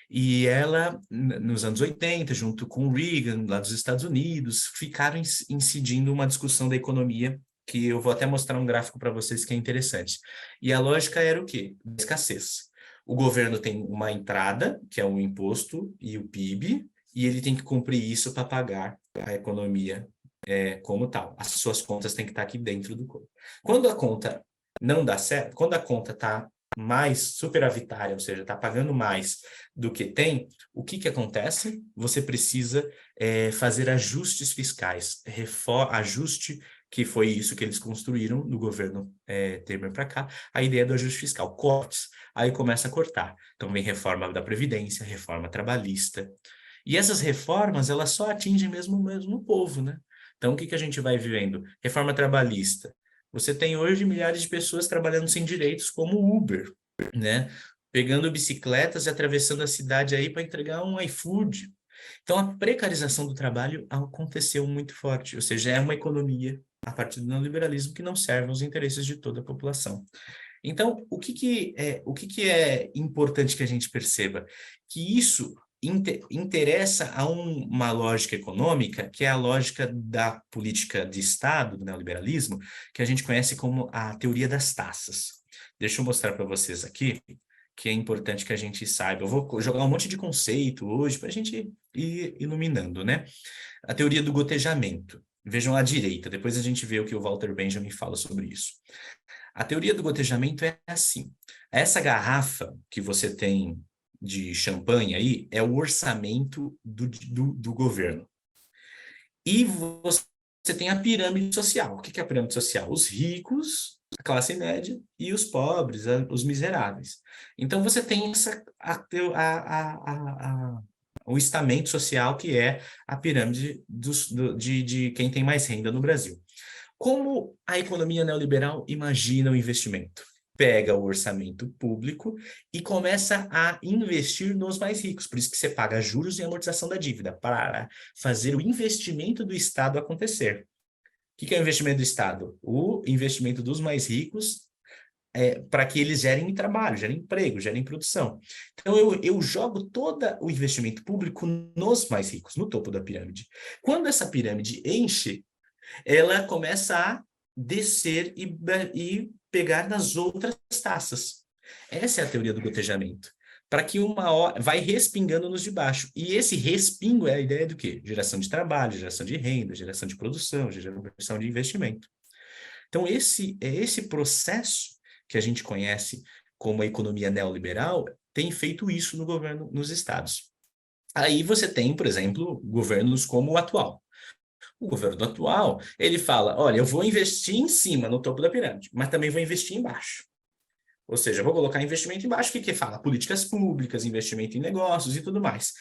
E ela, nos anos 80, junto com o Reagan, lá dos Estados Unidos, ficaram incidindo uma discussão da economia, que eu vou até mostrar um gráfico para vocês que é interessante. E a lógica era o quê? Da escassez. O governo tem uma entrada, que é o imposto e o PIB, e ele tem que cumprir isso para pagar a economia como tal. As suas contas têm que estar aqui dentro do corpo. Quando a conta não dá certo, quando a conta está mais superavitária, ou seja, está pagando mais do que tem, o que acontece? Você precisa fazer ajustes fiscais, ajuste, que foi isso que eles construíram no governo Temer para cá, a ideia do ajuste fiscal, cortes, aí começa a cortar. Então vem reforma da Previdência, reforma trabalhista, e essas reformas, elas só atingem mesmo o povo, né? Então, o que a gente vai vivendo? Reforma trabalhista. Você tem hoje milhares de pessoas trabalhando sem direitos, como Uber, né? Pegando bicicletas e atravessando a cidade aí para entregar um iFood. Então, a precarização do trabalho aconteceu muito forte, ou seja, é uma economia a partir do neoliberalismo que não serve aos interesses de toda a população. Então, o que é importante que a gente perceba? Que isso interessa a uma lógica econômica, que é a lógica da política de Estado, do neoliberalismo, que a gente conhece como a teoria das taxas. Deixa eu mostrar para vocês aqui, que é importante que a gente saiba. Eu vou jogar um monte de conceito hoje para a gente ir iluminando, né? A teoria do gotejamento. Vejam à direita, depois a gente vê o que o Walter Benjamin fala sobre isso. A teoria do gotejamento é assim. Essa garrafa que você tem de champanhe aí é o orçamento do governo. E você tem a pirâmide social. O que é a pirâmide social? Os ricos, a classe média, e os pobres, os miseráveis. Então você tem o estamento social, que é a pirâmide de quem tem mais renda no Brasil. Como a economia neoliberal imagina o investimento? Pega o orçamento público e começa a investir nos mais ricos. Por isso que você paga juros e amortização da dívida, para fazer o investimento do Estado acontecer. O que é o investimento do Estado? O investimento dos mais ricos para que eles gerem trabalho, gerem emprego, gerem produção. Então, eu jogo todo o investimento público nos mais ricos, no topo da pirâmide. Quando essa pirâmide enche, ela começa a descer e pegar nas outras taças. Essa é a teoria do gotejamento. Para que uma hora vai respingando nos de baixo. E esse respingo é a ideia do quê? Geração de trabalho, geração de renda, geração de produção, geração de investimento. Então, esse processo que a gente conhece como a economia neoliberal tem feito isso no governo, nos estados. Aí você tem, por exemplo, governos como o atual. O governo atual, ele fala, olha, eu vou investir em cima, no topo da pirâmide, mas também vou investir embaixo. Ou seja, eu vou colocar investimento embaixo, o que fala? Políticas públicas, investimento em negócios e tudo mais.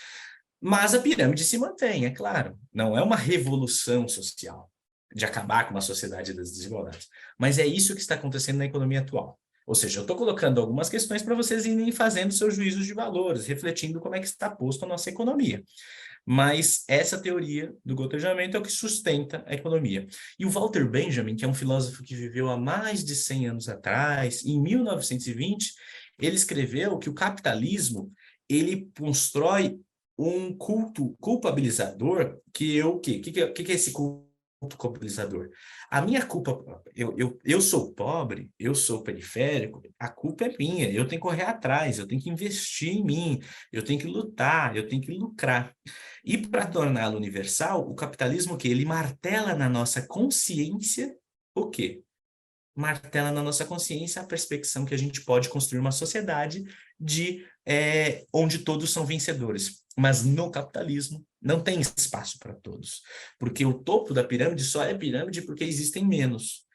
Mas a pirâmide se mantém, é claro. Não é uma revolução social de acabar com uma sociedade das desigualdades. Mas é isso que está acontecendo na economia atual. Ou seja, eu estou colocando algumas questões para vocês irem fazendo seus juízos de valores, refletindo como é que está posto a nossa economia. Mas essa teoria do gotejamento é o que sustenta a economia. E o Walter Benjamin, que é um filósofo que viveu há mais de 100 anos atrás, em 1920, ele escreveu que o capitalismo, ele constrói um culto culpabilizador, que é o quê? O que é esse culto culpabilizador? A minha culpa, eu sou pobre, eu sou periférico, a culpa é minha, eu tenho que correr atrás, eu tenho que investir em mim, eu tenho que lutar, eu tenho que lucrar. E para torná-lo universal, o capitalismo, que ele martela na nossa consciência o quê? Martela na nossa consciência a perspecção que a gente pode construir uma sociedade onde todos são vencedores. Mas no capitalismo não tem espaço para todos, porque o topo da pirâmide só é pirâmide porque existem menos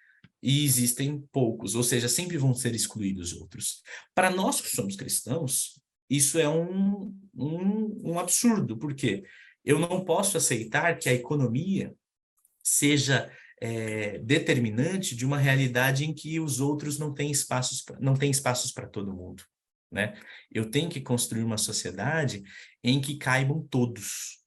e existem poucos, ou seja, sempre vão ser excluídos outros. Para nós que somos cristãos, isso é um absurdo, porque eu não posso aceitar que a economia seja determinante de uma realidade em que os outros não têm espaços para todo mundo, né? Eu tenho que construir uma sociedade em que caibam todos.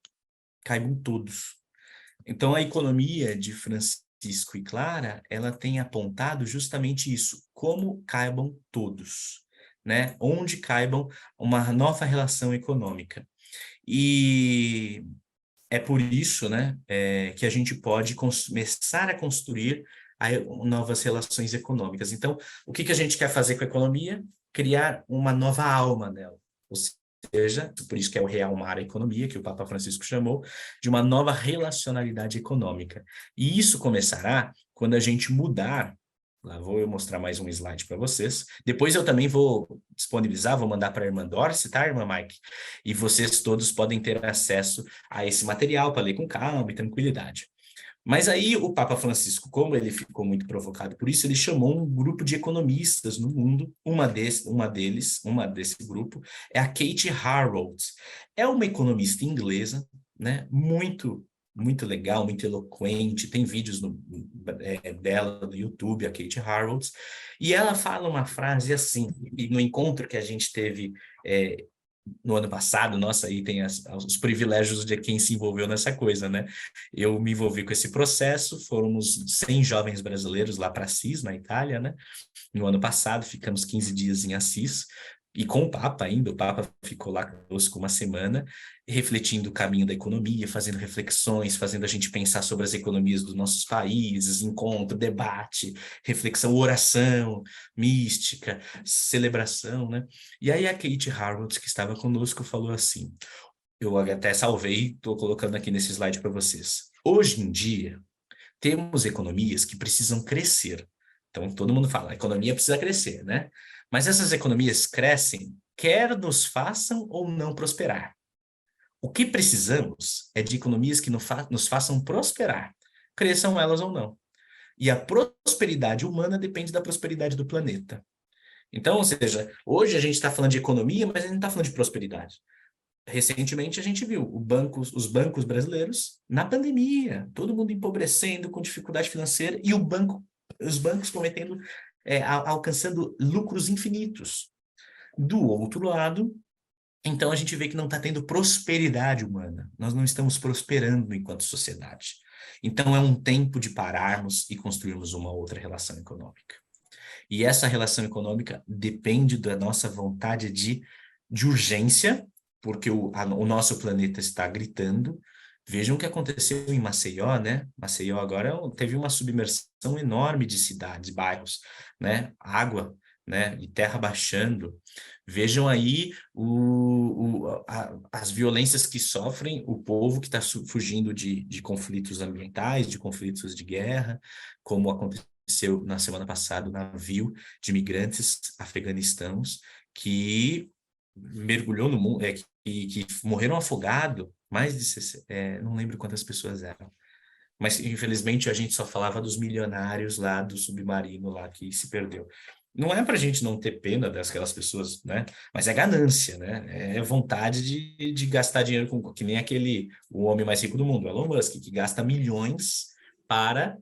Então, a economia de Francisco e Clara, ela tem apontado justamente isso, como caibam todos, né? Onde caibam uma nova relação econômica. E é por isso, né, que a gente pode começar a construir novas relações econômicas. Então, o que a gente quer fazer com a economia? Criar uma nova alma nela. Ou seja, por isso que é o realmar a economia, que o Papa Francisco chamou, de uma nova relacionalidade econômica. E isso começará quando a gente mudar. Lá vou eu mostrar mais um slide para vocês. Depois eu também vou disponibilizar, vou mandar para a irmã Dorce, tá, irmã Mike? E vocês todos podem ter acesso a esse material para ler com calma e tranquilidade. Mas aí o Papa Francisco, como ele ficou muito provocado por isso, ele chamou um grupo de economistas no mundo. Uma desse grupo é a Kate Raworth. É uma economista inglesa, né? Muito legal, muito eloquente, tem vídeos dela no YouTube, a Kate Raworth, e ela fala uma frase assim, e no encontro que a gente teve no ano passado, nossa, aí tem os privilégios de quem se envolveu nessa coisa, né? Eu me envolvi com esse processo, fomos 100 jovens brasileiros lá para Assis, na Itália, né? No ano passado, ficamos 15 dias em Assis, e com o Papa ainda, o Papa ficou lá conosco uma semana, refletindo o caminho da economia, fazendo reflexões, fazendo a gente pensar sobre as economias dos nossos países, encontro, debate, reflexão, oração, mística, celebração, né? E aí a Kate Harwood, que estava conosco, falou assim, eu até salvei, estou colocando aqui nesse slide para vocês. Hoje em dia, temos economias que precisam crescer. Então, todo mundo fala, a economia precisa crescer, né? Mas essas economias crescem, quer nos façam ou não prosperar. O que precisamos é de economias que nos façam prosperar, cresçam elas ou não. E a prosperidade humana depende da prosperidade do planeta. Então, ou seja, hoje a gente está falando de economia, mas a gente não está falando de prosperidade. Recentemente a gente viu os bancos brasileiros na pandemia, todo mundo empobrecendo com dificuldade financeira e os bancos cometendo, alcançando lucros infinitos. Do outro lado, então a gente vê que não está tendo prosperidade humana, nós não estamos prosperando enquanto sociedade. Então é um tempo de pararmos e construirmos uma outra relação econômica. E essa relação econômica depende da nossa vontade de urgência, porque o nosso planeta está gritando. Vejam o que aconteceu em Maceió, né? Maceió agora teve uma submersão enorme de cidades, bairros, né? Água, né? E terra baixando. Vejam aí as violências que sofrem o povo que está fugindo de conflitos ambientais, de conflitos de guerra, como aconteceu na semana passada, o navio de imigrantes afeganistãos que mergulhou no mundo, que morreram afogados, mais de 60, não lembro quantas pessoas eram. Mas, infelizmente, a gente só falava dos milionários lá do submarino lá que se perdeu. Não é para a gente não ter pena daquelas pessoas, né? Mas é ganância, né? É vontade de gastar dinheiro que nem o homem mais rico do mundo, Elon Musk, que gasta milhões para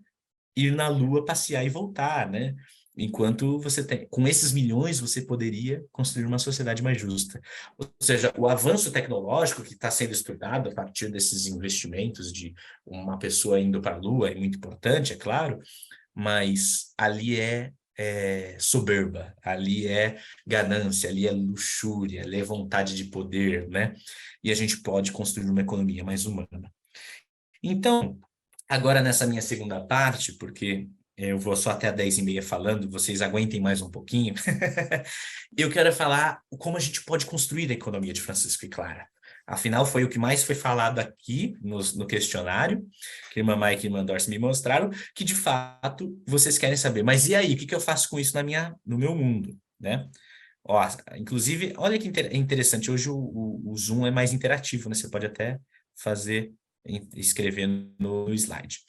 ir na Lua passear e voltar, né? Enquanto com esses milhões, você poderia construir uma sociedade mais justa. Ou seja, o avanço tecnológico que está sendo estudado a partir desses investimentos de uma pessoa indo para a Lua é muito importante, é claro, mas ali é soberba, ali é ganância, ali é luxúria, ali é vontade de poder, né? E a gente pode construir uma economia mais humana. Então, agora nessa minha segunda parte, porque eu vou só até 10h30 falando, vocês aguentem mais um pouquinho, eu quero falar como a gente pode construir a economia de Francisco e Clara. Afinal, foi o que mais foi falado aqui no questionário, que a irmã Mike e a irmã Dorce me mostraram, que de fato vocês querem saber. Mas e aí, o que eu faço com isso no meu mundo, né? Ó, inclusive, olha que interessante, hoje o Zoom é mais interativo, né? Você pode até escrever no slide.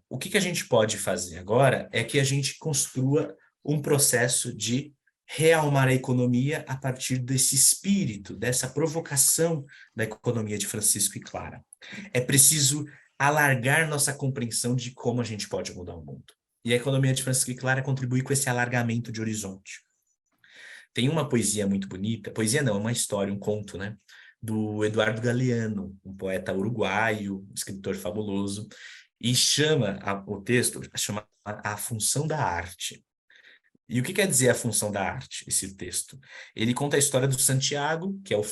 O que a gente pode fazer agora é que a gente construa um processo de realmar a economia a partir desse espírito, dessa provocação da economia de Francisco e Clara. É preciso alargar nossa compreensão de como a gente pode mudar o mundo. E a economia de Francisco e Clara contribui com esse alargamento de horizonte. Tem uma poesia muito bonita, poesia não, é uma história, um conto, né? Do Eduardo Galeano, um poeta uruguaio, escritor fabuloso, e o texto chama A Função da Arte. E o que quer dizer a função da arte, esse texto? Ele conta a história do Santiago, que é o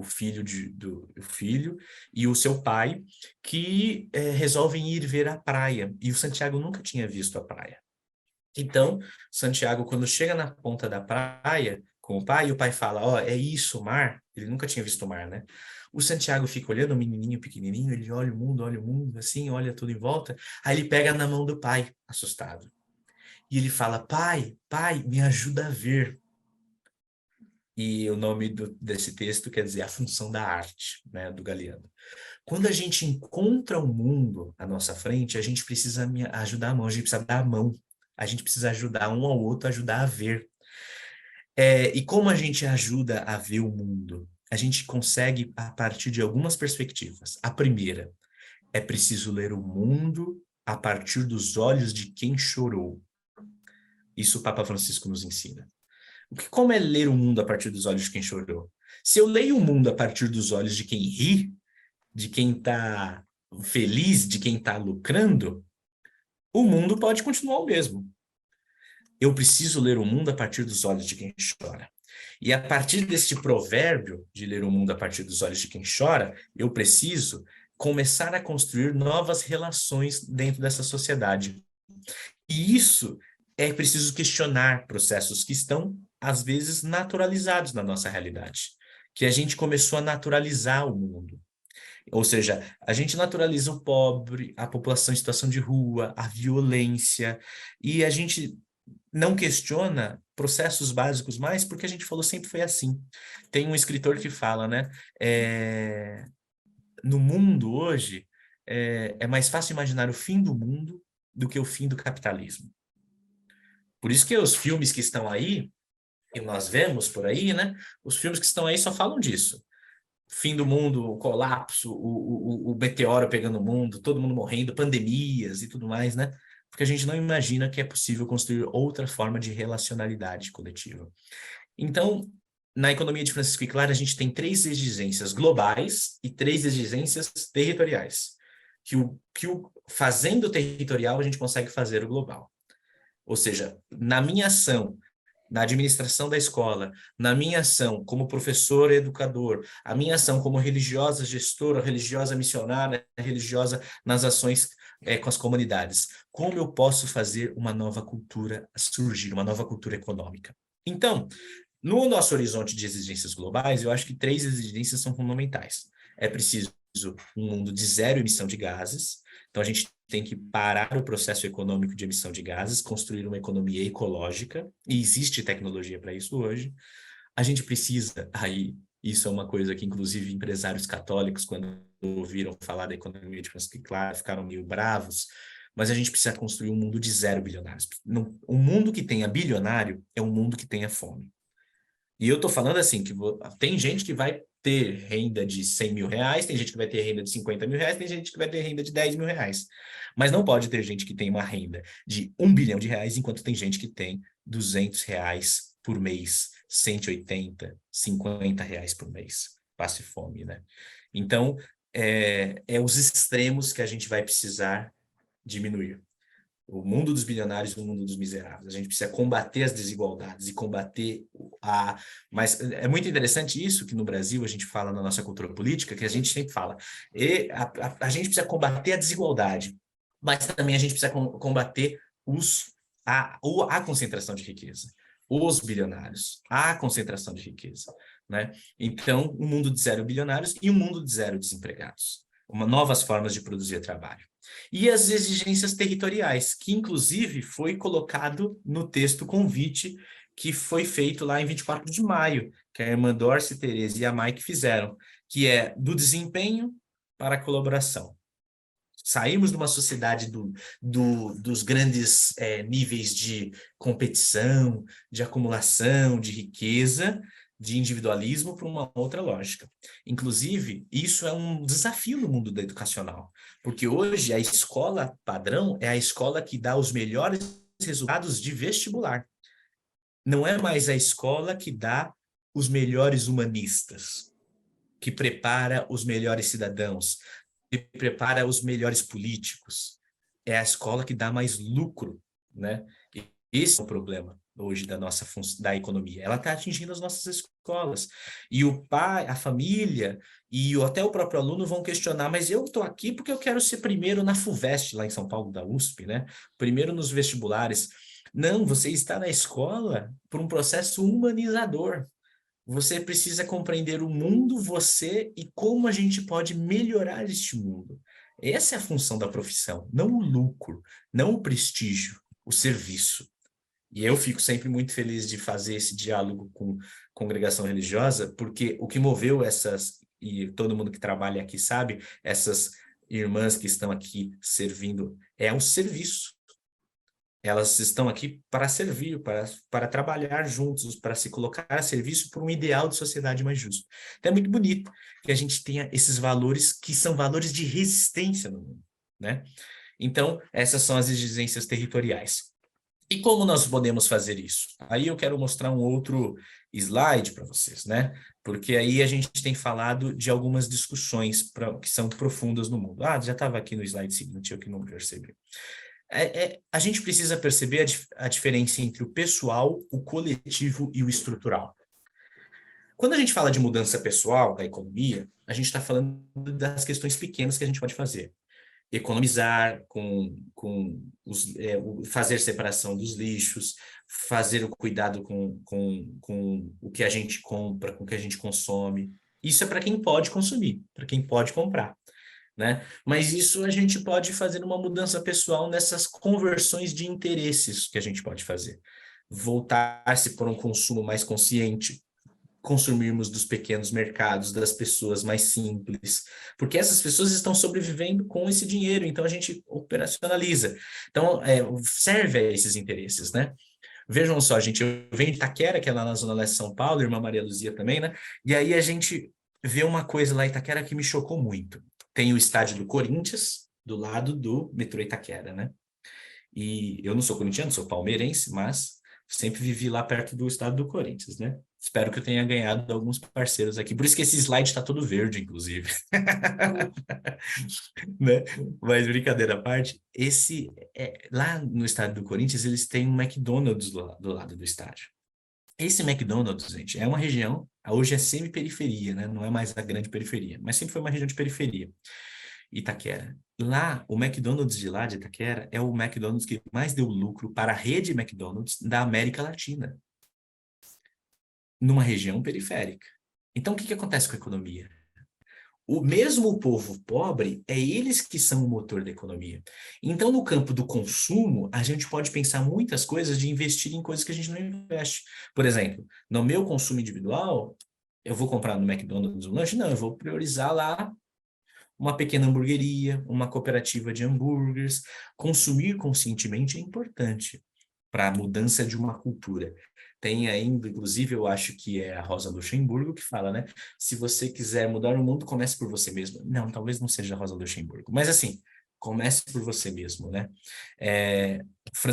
filho e o seu pai, que resolvem ir ver a praia. E o Santiago nunca tinha visto a praia. Então, Santiago, quando chega na ponta da praia com o pai, e o pai fala, ó, é isso o mar? Ele nunca tinha visto o mar, né? O Santiago fica olhando, o menininho pequenininho, ele olha o mundo, assim, olha tudo em volta. Aí ele pega na mão do pai, assustado. E ele fala, pai, me ajuda a ver. E o nome desse texto quer dizer a função da arte, né, do Galeano. Quando a gente encontra o mundo à nossa frente, a gente precisa ajudar a mão, a gente precisa dar a mão. A gente precisa ajudar um ao outro, ajudar a ver. E como a gente ajuda a ver o mundo? A gente consegue a partir de algumas perspectivas. A primeira, é preciso ler o mundo a partir dos olhos de quem chorou. Isso o Papa Francisco nos ensina. Como é ler o mundo a partir dos olhos de quem chorou? Se eu leio o mundo a partir dos olhos de quem ri, de quem está feliz, de quem está lucrando, o mundo pode continuar o mesmo. eu preciso ler o mundo a partir dos olhos de quem chora. E a partir deste provérbio de ler o mundo a partir dos olhos de quem chora, eu preciso começar a construir novas relações dentro dessa sociedade. E isso é preciso questionar processos que estão, às vezes, naturalizados na nossa realidade. Que a gente começou a naturalizar o mundo. Ou seja, a gente naturaliza o pobre, a população em situação de rua, a violência, e a gente não questiona processos básicos mais porque a gente falou sempre foi assim. Tem um escritor que fala, né? No mundo hoje, é mais fácil imaginar o fim do mundo do que o fim do capitalismo. Por isso que os filmes que estão aí, que nós vemos por aí, né? Os filmes que estão aí só falam disso. Fim do mundo, o colapso, o meteoro pegando o mundo, todo mundo morrendo, pandemias e tudo mais, né? Porque a gente não imagina que é possível construir outra forma de relacionalidade coletiva. Então, na economia de Francisco e Clara, a gente tem 3 exigências globais e 3 exigências territoriais. Fazendo o territorial, a gente consegue fazer o global. Ou seja, na minha ação, na administração da escola, na minha ação como professor e educador, a minha ação como religiosa gestora, religiosa missionária, religiosa nas ações com as comunidades. Como eu posso fazer uma nova cultura surgir, uma nova cultura econômica? Então, no nosso horizonte de exigências globais, eu acho que 3 exigências são fundamentais. É preciso um mundo de zero emissão de gases. Então, a gente tem que parar o processo econômico de emissão de gases, construir uma economia ecológica, e existe tecnologia para isso hoje. A gente precisa, aí, isso é uma coisa que, inclusive, empresários católicos, quando ouviram falar da economia de Francisco e Clara, ficaram meio bravos, mas a gente precisa construir um mundo de zero bilionários. Um mundo que tenha bilionário é um mundo que tenha fome. E eu estou falando assim, que tem gente que vai ter renda de 100 mil reais, tem gente que vai ter renda de 50 mil reais, tem gente que vai ter renda de 10 mil reais. Mas não pode ter gente que tem uma renda de 1 bilhão de reais, enquanto tem gente que tem 200 reais por mês, 180, 50 reais por mês. Passe fome, né? Então, é os extremos que a gente vai precisar diminuir. O mundo dos bilionários e o mundo dos miseráveis. A gente precisa combater as desigualdades e combater Mas é muito interessante isso que no Brasil a gente fala na nossa cultura política, que a gente sempre fala. A gente precisa combater a desigualdade, mas também a gente precisa combater a concentração de riqueza. Os bilionários, a concentração de riqueza. Né? Então, um mundo de zero bilionários e um mundo de zero desempregados. Novas formas de produzir trabalho. E as exigências territoriais, que inclusive foi colocado no texto convite que foi feito lá em 24 de maio, que a irmã Dorce, Tereza e a Mike fizeram, que é do desempenho para a colaboração. Saímos de uma sociedade dos grandes níveis de competição, de acumulação, de riqueza, de individualismo para uma outra lógica. Inclusive, isso é um desafio no mundo educacional, porque hoje a escola padrão é a escola que dá os melhores resultados de vestibular. Não é mais a escola que dá os melhores humanistas, que prepara os melhores cidadãos, que prepara os melhores políticos. É a escola que dá mais lucro, né? E esse é o problema hoje da economia. Ela está atingindo as nossas escolas. E o pai, a família e até o próprio aluno vão questionar, mas eu estou aqui porque eu quero ser primeiro na FUVEST, lá em São Paulo, da USP, né? Primeiro nos vestibulares. Não, você está na escola por um processo humanizador. Você precisa compreender o mundo, você e como a gente pode melhorar este mundo. Essa é a função da profissão, não o lucro, não o prestígio, o serviço. E eu fico sempre muito feliz de fazer esse diálogo com congregação religiosa, porque o que moveu e todo mundo que trabalha aqui sabe, essas irmãs que estão aqui servindo, é o serviço. Elas estão aqui para servir, para trabalhar juntos, para se colocar a serviço por um ideal de sociedade mais justo. Então é muito bonito que a gente tenha esses valores que são valores de resistência no mundo, né? Então, essas são as exigências territoriais. E como nós podemos fazer isso? Aí eu quero mostrar um outro slide para vocês, né? Porque aí a gente tem falado de algumas discussões que são profundas no mundo. Já estava aqui no slide seguinte, eu que não percebi. A gente precisa perceber a diferença entre o pessoal, o coletivo e o estrutural. Quando a gente fala de mudança pessoal da economia, a gente está falando das questões pequenas que a gente pode fazer. Economizar fazer separação dos lixos, fazer o cuidado com o que a gente compra, com o que a gente consome. Isso é para quem pode consumir, para quem pode comprar, né? Mas isso a gente pode fazer uma mudança pessoal nessas conversões de interesses que a gente pode fazer. Voltar-se para um consumo mais consciente, consumirmos dos pequenos mercados, das pessoas mais simples, porque essas pessoas estão sobrevivendo com esse dinheiro, então a gente operacionaliza. Então, serve a esses interesses, né? Vejam só, gente, eu venho de Itaquera, que é lá na Zona Leste de São Paulo, irmã Maria Luzia também, né? E aí a gente vê uma coisa lá em Itaquera que me chocou muito. Tem o estádio do Corinthians, do lado do metrô Itaquera, né? E eu não sou corintiano, sou palmeirense, mas sempre vivi lá perto do estádio do Corinthians, né? Espero que eu tenha ganhado alguns parceiros aqui. Por isso que esse slide está todo verde, inclusive. Né? Mas brincadeira à parte, lá no estádio do Corinthians, eles têm um McDonald's do lado do estádio. Esse McDonald's, gente, é uma região, hoje é semi-periferia, né? Não é mais a grande periferia, mas sempre foi uma região de periferia. Itaquera. Lá, o McDonald's de lá, de Itaquera, é o McDonald's que mais deu lucro para a rede McDonald's da América Latina, numa região periférica. Então, o que acontece com a economia? Mesmo o povo pobre, é eles que são o motor da economia. Então, no campo do consumo, a gente pode pensar muitas coisas de investir em coisas que a gente não investe. Por exemplo, no meu consumo individual, eu vou comprar no McDonald's um lanche? Não, eu vou priorizar lá uma pequena hamburgueria, uma cooperativa de hambúrgueres. Consumir conscientemente é importante para a mudança de uma cultura. Tem ainda, inclusive, eu acho que é a Rosa Luxemburgo que fala, né? Se você quiser mudar o mundo, comece por você mesmo. Não, talvez não seja a Rosa Luxemburgo, mas assim, comece por você mesmo, né?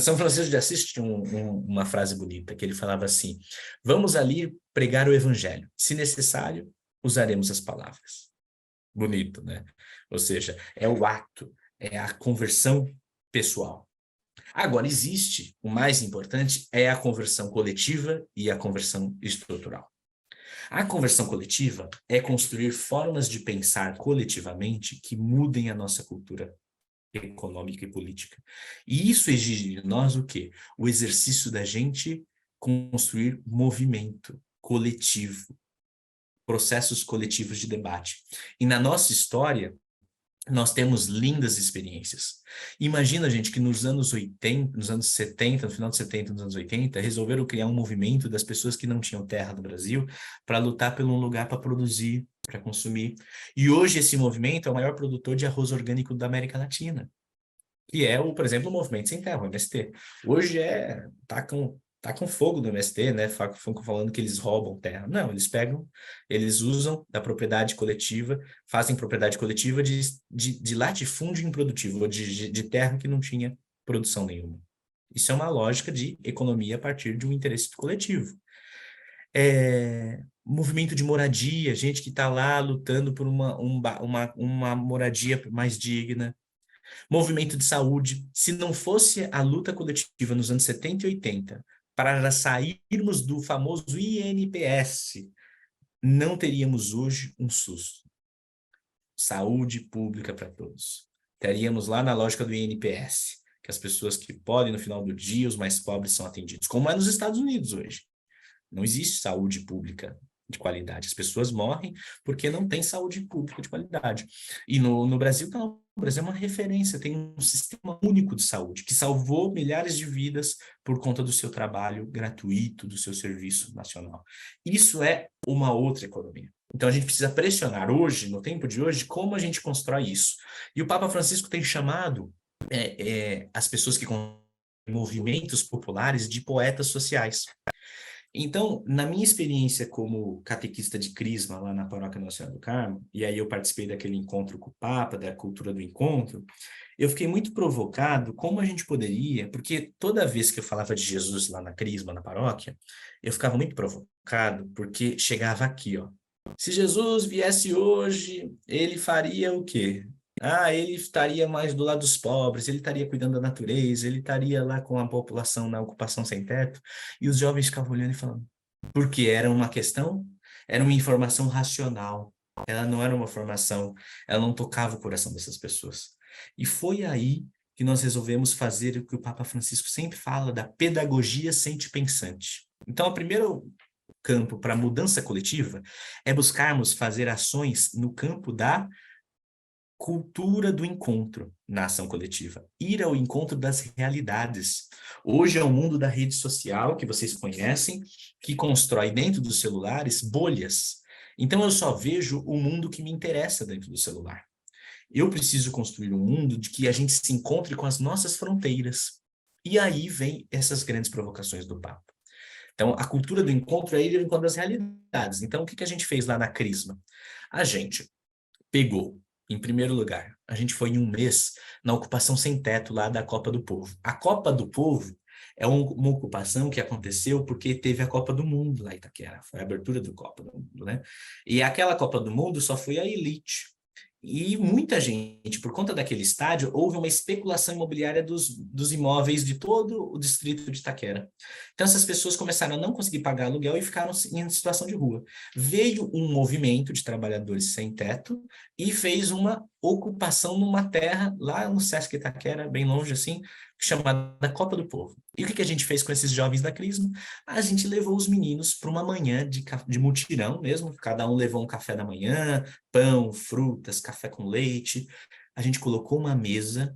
São Francisco de Assis tinha uma frase bonita, que ele falava assim: vamos ali pregar o evangelho. Se necessário, usaremos as palavras. Bonito, né? Ou seja, é o ato, é a conversão pessoal. Agora, existe, o mais importante é a conversão coletiva e a conversão estrutural. A conversão coletiva é construir formas de pensar coletivamente que mudem a nossa cultura econômica e política. E isso exige de nós o quê? O exercício da gente construir movimento coletivo, processos coletivos de debate. E na nossa história, nós temos lindas experiências. Imagina, gente, que nos anos 80, nos anos 70, no final dos 70, nos anos 80, resolveram criar um movimento das pessoas que não tinham terra no Brasil para lutar por um lugar para produzir, para consumir. E hoje esse movimento é o maior produtor de arroz orgânico da América Latina, que é, por exemplo, o Movimento Sem Terra, o MST. Hoje tá com fogo no MST, né? Falando que eles roubam terra. Não, eles usam da propriedade coletiva, fazem propriedade coletiva de latifúndio improdutivo, ou de terra que não tinha produção nenhuma. Isso é uma lógica de economia a partir de um interesse coletivo. Movimento de moradia, gente que está lá lutando por uma moradia mais digna. Movimento de saúde. Se não fosse a luta coletiva nos anos 70 e 80 para sairmos do famoso INPS, não teríamos hoje um SUS. Saúde pública para todos. Teríamos lá na lógica do INPS, que as pessoas que podem, no final do dia, os mais pobres são atendidos, como é nos Estados Unidos hoje. Não existe saúde pública de qualidade. As pessoas morrem porque não tem saúde pública de qualidade. E no Brasil, não. O Brasil é uma referência, tem um sistema único de saúde que salvou milhares de vidas por conta do seu trabalho gratuito, do seu serviço nacional. Isso é uma outra economia. Então, a gente precisa pressionar hoje, no tempo de hoje, como a gente constrói isso. E o Papa Francisco tem chamado as pessoas que constroem movimentos populares de poetas sociais. Então, na minha experiência como catequista de Crisma lá na Paróquia Nossa Senhora do Carmo, e aí eu participei daquele encontro com o Papa, da cultura do encontro, eu fiquei muito provocado como a gente poderia, porque toda vez que eu falava de Jesus lá na Crisma, na paróquia, eu ficava muito provocado, porque chegava aqui, ó. Se Jesus viesse hoje, ele faria o quê? Ele estaria mais do lado dos pobres, ele estaria cuidando da natureza, ele estaria lá com a população na ocupação sem teto. E os jovens ficavam olhando e falando, porque era uma questão, era uma informação racional. Ela não era uma formação, ela não tocava o coração dessas pessoas. E foi aí que nós resolvemos fazer o que o Papa Francisco sempre fala, da pedagogia sente-pensante. Então, o primeiro campo para mudança coletiva é buscarmos fazer ações no campo da cultura do encontro na ação coletiva, ir ao encontro das realidades. Hoje é o mundo da rede social, que vocês conhecem, que constrói dentro dos celulares bolhas. Então eu só vejo o mundo que me interessa dentro do celular. Eu preciso construir um mundo de que a gente se encontre com as nossas fronteiras. E aí vem essas grandes provocações do Papa. Então, a cultura do encontro é ir ao encontro das realidades. Então, o que a gente fez lá na Crisma? A gente pegou, em primeiro lugar, a gente foi em um mês na ocupação sem teto lá da Copa do Povo. A Copa do Povo é uma ocupação que aconteceu porque teve a Copa do Mundo lá em Itaquera, foi a abertura da Copa do Mundo, né? E aquela Copa do Mundo só foi a elite. E muita gente, por conta daquele estádio, houve uma especulação imobiliária dos imóveis de todo o distrito de Itaquera. Então, essas pessoas começaram a não conseguir pagar aluguel e ficaram em situação de rua. Veio um movimento de trabalhadores sem teto e fez uma ocupação numa terra lá no Sesc Itaquera, bem longe assim, chamada Copa do Povo. E o que a gente fez com esses jovens da Crisma? A gente levou os meninos para uma manhã de mutirão mesmo, cada um levou um café da manhã, pão, frutas, café com leite. A gente colocou uma mesa,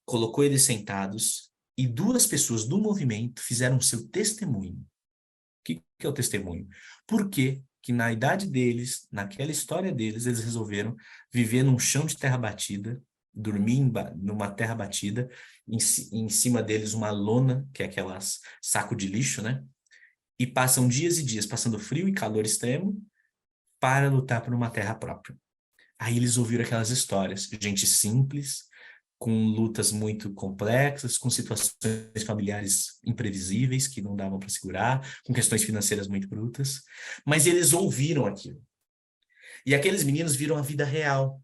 colocou eles sentados e duas pessoas do movimento fizeram seu testemunho. O que é o testemunho? Por que na idade deles, naquela história deles, eles resolveram viver num chão de terra batida, dormir numa terra batida, em cima deles uma lona, que é aquelas saco de lixo, né? E passam dias e dias passando frio e calor extremo para lutar por uma terra própria. Aí eles ouviram aquelas histórias, gente simples, com lutas muito complexas, com situações familiares imprevisíveis que não davam para segurar, com questões financeiras muito brutas, mas eles ouviram aquilo. E aqueles meninos viram a vida real.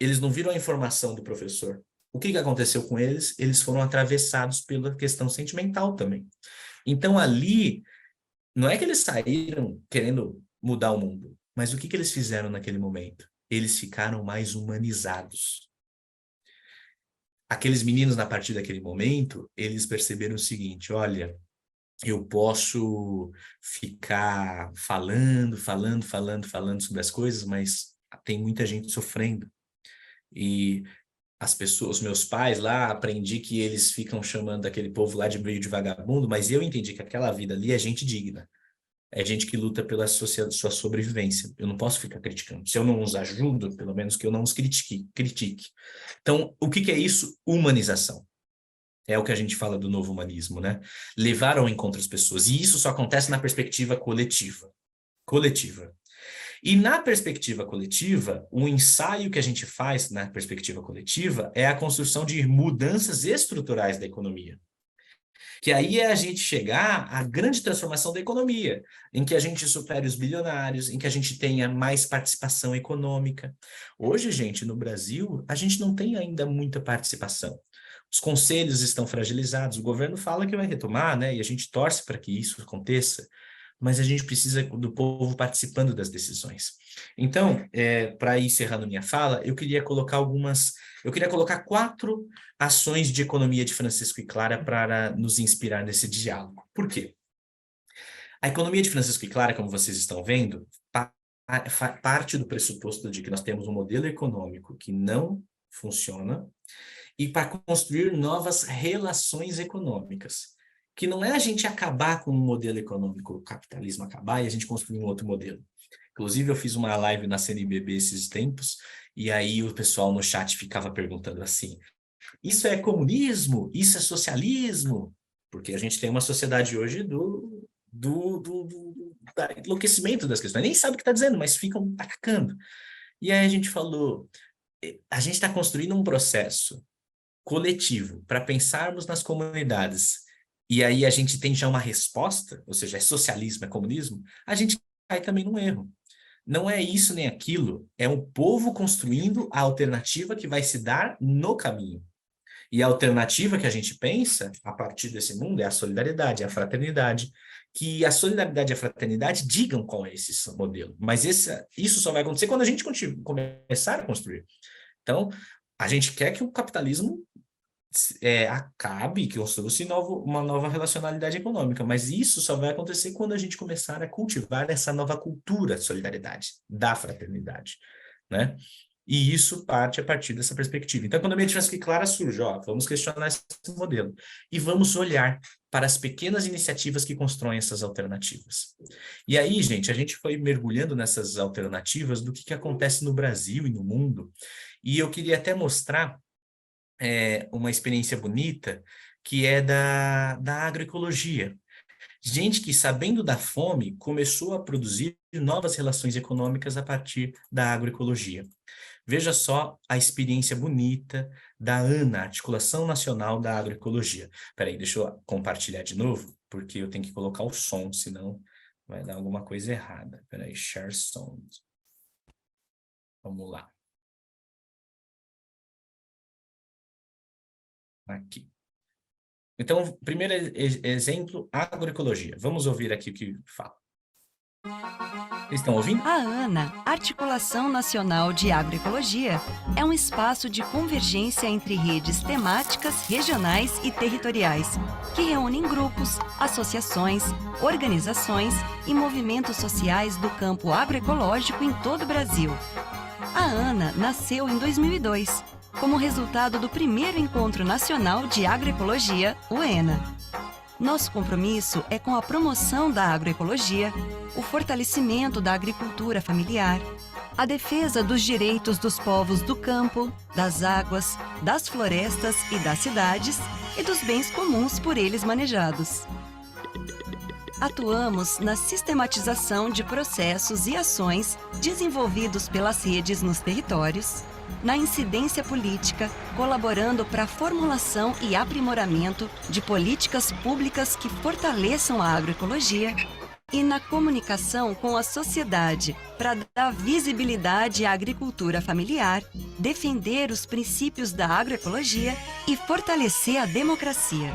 Eles não viram a informação do professor. O que aconteceu com eles? Eles foram atravessados pela questão sentimental também. Então ali, não é que eles saíram querendo mudar o mundo, mas o que eles fizeram naquele momento? Eles ficaram mais humanizados. Aqueles meninos, a partir daquele momento, eles perceberam o seguinte, olha, eu posso ficar falando sobre as coisas, mas tem muita gente sofrendo. E as pessoas, os meus pais lá, aprendi que eles ficam chamando aquele povo lá de meio de vagabundo, mas eu entendi que aquela vida ali é gente digna. É gente que luta pela sua sobrevivência. Eu não posso ficar criticando. Se eu não os ajudo, pelo menos que eu não os critique. Então, o que é isso? Humanização. É o que a gente fala do novo humanismo, né? Levar ao encontro as pessoas. E isso só acontece na perspectiva coletiva. Coletiva. E na perspectiva coletiva, o ensaio que a gente faz na perspectiva coletiva é a construção de mudanças estruturais da economia. Que aí é a gente chegar à grande transformação da economia, em que a gente supere os bilionários, em que a gente tenha mais participação econômica. Hoje, gente, no Brasil, a gente não tem ainda muita participação. Os conselhos estão fragilizados, o governo fala que vai retomar, né? E a gente torce para que isso aconteça, mas a gente precisa do povo participando das decisões. Então, para ir encerrando minha fala, eu queria colocar 4 ações de economia de Francisco e Clara para nos inspirar nesse diálogo. Por quê? A economia de Francisco e Clara, como vocês estão vendo, parte do pressuposto de que nós temos um modelo econômico que não funciona e para construir novas relações econômicas. Que não é a gente acabar com um modelo econômico, o capitalismo acabar e a gente construir um outro modelo. Inclusive, eu fiz uma live na CNBB esses tempos, e aí o pessoal no chat ficava perguntando assim, isso é comunismo? Isso é socialismo? Porque a gente tem uma sociedade hoje do enlouquecimento das questões. Nem sabe o que está dizendo, mas ficam atacando. E aí a gente falou, a gente está construindo um processo coletivo para pensarmos nas comunidades, e aí a gente tem já uma resposta, ou seja, é socialismo, é comunismo, a gente cai também num erro. Não é isso nem aquilo, é o povo construindo a alternativa que vai se dar no caminho. E a alternativa que a gente pensa, a partir desse mundo, é a solidariedade, é a fraternidade. Que a solidariedade e a fraternidade digam qual é esse modelo. Mas isso só vai acontecer quando a gente começar a construir. Então, a gente quer que o capitalismo acabe, que construa-se uma nova relacionalidade econômica, mas isso só vai acontecer quando a gente começar a cultivar essa nova cultura de solidariedade, da fraternidade, né? E isso parte a partir dessa perspectiva. Então, a economia de Francisco e Clara surge, vamos questionar esse modelo e vamos olhar para as pequenas iniciativas que constroem essas alternativas. E aí, gente, a gente foi mergulhando nessas alternativas do que acontece no Brasil e no mundo, e eu queria até mostrar uma experiência bonita, que é da agroecologia. Gente que, sabendo da fome, começou a produzir novas relações econômicas a partir da agroecologia. Veja só a experiência bonita da ANA, Articulação Nacional da Agroecologia. Peraí, deixa eu compartilhar de novo, porque eu tenho que colocar o som, senão vai dar alguma coisa errada. Peraí, share sound. Vamos lá. Aqui. Então, primeiro exemplo, agroecologia. Vamos ouvir aqui o que fala. Vocês estão ouvindo? A ANA, Articulação Nacional de Agroecologia, é um espaço de convergência entre redes temáticas, regionais e territoriais, que reúnem grupos, associações, organizações e movimentos sociais do campo agroecológico em todo o Brasil. A ANA nasceu em 2002, como resultado do primeiro Encontro Nacional de Agroecologia, o ENA. Nosso compromisso é com a promoção da agroecologia, o fortalecimento da agricultura familiar, a defesa dos direitos dos povos do campo, das águas, das florestas e das cidades e dos bens comuns por eles manejados. Atuamos na sistematização de processos e ações desenvolvidos pelas redes nos territórios, na incidência política, colaborando para a formulação e aprimoramento de políticas públicas que fortaleçam a agroecologia, e na comunicação com a sociedade para dar visibilidade à agricultura familiar, defender os princípios da agroecologia e fortalecer a democracia.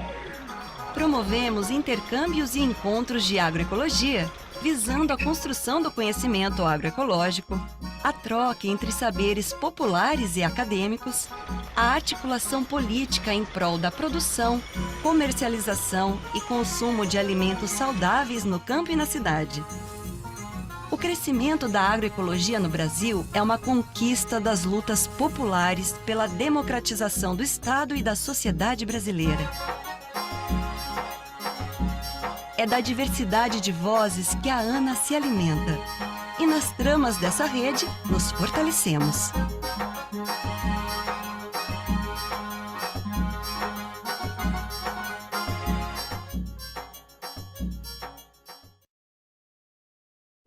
Promovemos intercâmbios e encontros de agroecologia, visando a construção do conhecimento agroecológico, a troca entre saberes populares e acadêmicos, a articulação política em prol da produção, comercialização e consumo de alimentos saudáveis no campo e na cidade. O crescimento da agroecologia no Brasil é uma conquista das lutas populares pela democratização do Estado e da sociedade brasileira. É da diversidade de vozes que a ANA se alimenta. E nas tramas dessa rede, nos fortalecemos.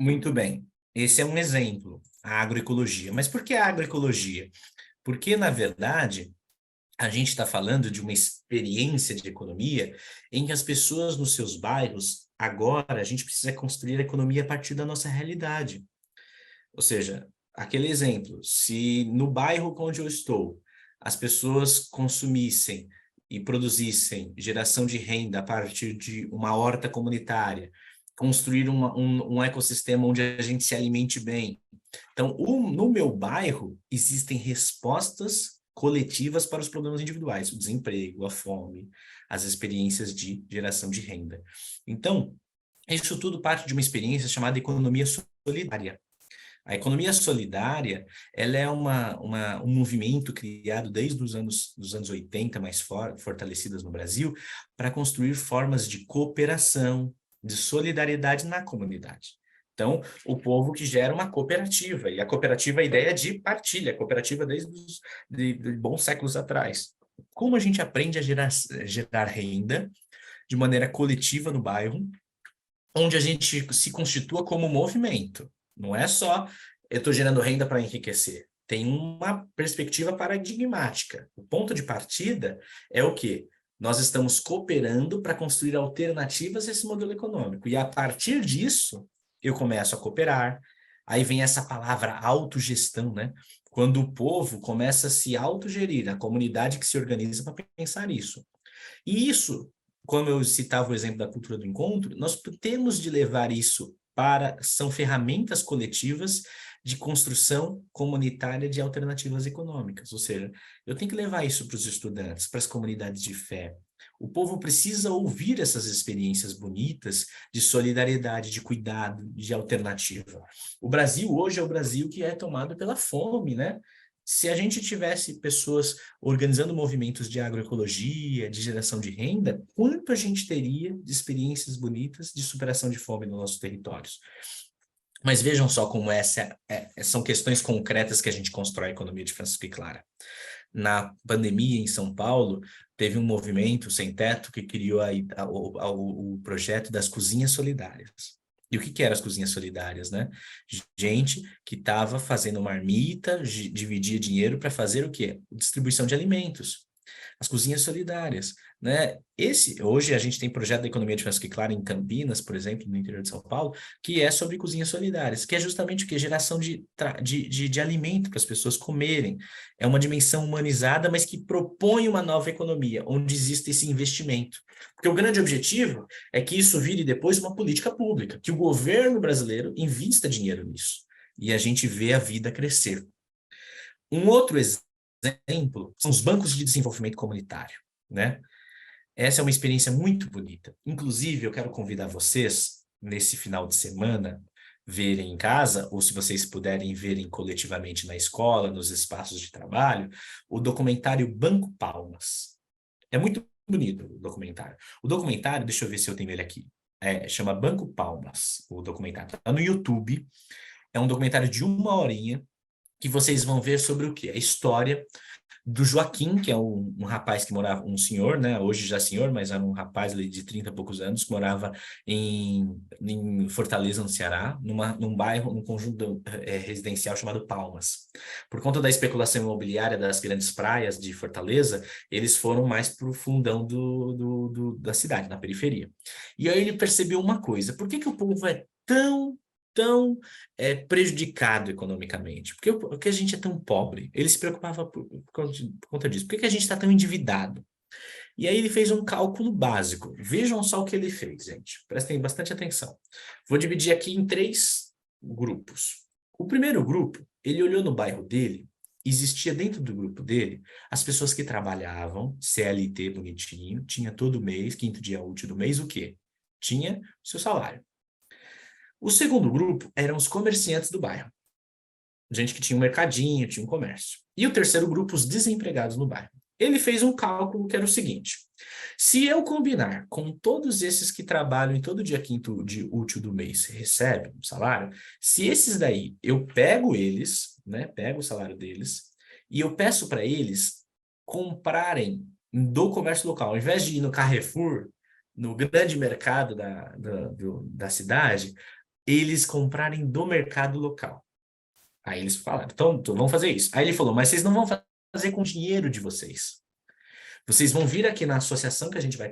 Muito bem. Esse é um exemplo, a agroecologia. Mas por que a agroecologia? Porque, na verdade, a gente está falando de uma experiência de economia em que as pessoas nos seus bairros, agora, a gente precisa construir a economia a partir da nossa realidade. Ou seja, aquele exemplo, se no bairro onde eu estou, as pessoas consumissem e produzissem geração de renda a partir de uma horta comunitária, construir um ecossistema onde a gente se alimente bem. Então, no meu bairro, existem respostas coletivas para os problemas individuais, o desemprego, a fome, as experiências de geração de renda. Então, isso tudo parte de uma experiência chamada economia solidária. A economia solidária, ela é um movimento criado desde os anos 80, mais fortalecidas no Brasil, para construir formas de cooperação, de solidariedade na comunidade. Então, o povo que gera uma cooperativa, e a cooperativa é a ideia de partilha, a cooperativa desde de bons séculos atrás. Como a gente aprende a gerar renda de maneira coletiva no bairro, onde a gente se constitua como movimento. Não é só eu estou gerando renda para enriquecer. Tem uma perspectiva paradigmática. O ponto de partida é o quê? Nós estamos cooperando para construir alternativas a esse modelo econômico. E a partir disso, eu começo a cooperar, Aí vem essa palavra autogestão, né? Quando o povo começa a se autogerir, a comunidade que se organiza para pensar isso. E isso, como eu citava o exemplo da cultura do encontro, nós temos de levar isso são ferramentas coletivas de construção comunitária de alternativas econômicas. Ou seja, eu tenho que levar isso para os estudantes, para as comunidades de fé. O povo precisa ouvir essas experiências bonitas de solidariedade, de cuidado, de alternativa. O Brasil hoje é o Brasil que é tomado pela fome, né? Se a gente tivesse pessoas organizando movimentos de agroecologia, de geração de renda, quanto a gente teria de experiências bonitas de superação de fome nos nossos territórios? Mas vejam só como são questões concretas que a gente constrói a economia de Francisco e Clara. Na pandemia em São Paulo, teve um movimento sem teto que criou o projeto das cozinhas solidárias. E o que eram as cozinhas solidárias, né? Gente que estava fazendo marmita, dividia dinheiro para fazer o quê? Distribuição de alimentos. As cozinhas solidárias, né? Hoje a gente tem projeto da economia de Francisco e Clara em Campinas, por exemplo, no interior de São Paulo, que é sobre cozinhas solidárias, que é justamente o quê? Geração de alimento para as pessoas comerem. É uma dimensão humanizada, mas que propõe uma nova economia, onde existe esse investimento. Porque o grande objetivo é que isso vire depois uma política pública, que o governo brasileiro invista dinheiro nisso. E a gente vê a vida crescer. Um outro exemplo são os bancos de desenvolvimento comunitário, né? Essa é uma experiência muito bonita. Inclusive, eu quero convidar vocês, nesse final de semana, verem em casa, ou se vocês puderem verem coletivamente na escola, nos espaços de trabalho, o documentário Banco Palmas. É muito bonito o documentário. O documentário, deixa eu ver se eu tenho ele aqui, chama Banco Palmas, o documentário. Está no YouTube, é um documentário de 1 horinha, que vocês vão ver sobre o quê? A história do Joaquim, que é um rapaz que morava, um senhor, né? Hoje já senhor, mas era um rapaz ali de 30 e poucos anos, que morava em Fortaleza, no Ceará, num bairro, num conjunto residencial chamado Palmas. Por conta da especulação imobiliária das grandes praias de Fortaleza, eles foram mais para o fundão da cidade, na periferia. E aí ele percebeu uma coisa: por que o povo é tão prejudicado economicamente? Porque a gente é tão pobre? Ele se preocupava por conta disso. Por que a gente está tão endividado? E aí ele fez um cálculo básico. Vejam só o que ele fez, gente. Prestem bastante atenção. Vou dividir aqui em 3 grupos. O primeiro grupo, ele olhou no bairro dele, existia dentro do grupo dele as pessoas que trabalhavam, CLT bonitinho, tinha todo mês, 5º dia útil do mês, o quê? Tinha o seu salário. O segundo grupo eram os comerciantes do bairro. Gente que tinha um mercadinho, tinha um comércio. E o terceiro grupo, os desempregados no bairro. Ele fez um cálculo que era o seguinte: se eu combinar com todos esses que trabalham em todo dia 5º dia útil do mês recebem um salário, se esses daí eu pego eles, né, pego o salário deles, e eu peço para eles comprarem do comércio local, ao invés de ir no Carrefour, no grande mercado da cidade, eles comprarem do mercado local. Aí eles falaram, então vamos fazer isso. Aí ele falou, mas vocês não vão fazer com o dinheiro de vocês. Vocês vão vir aqui na associação que a gente vai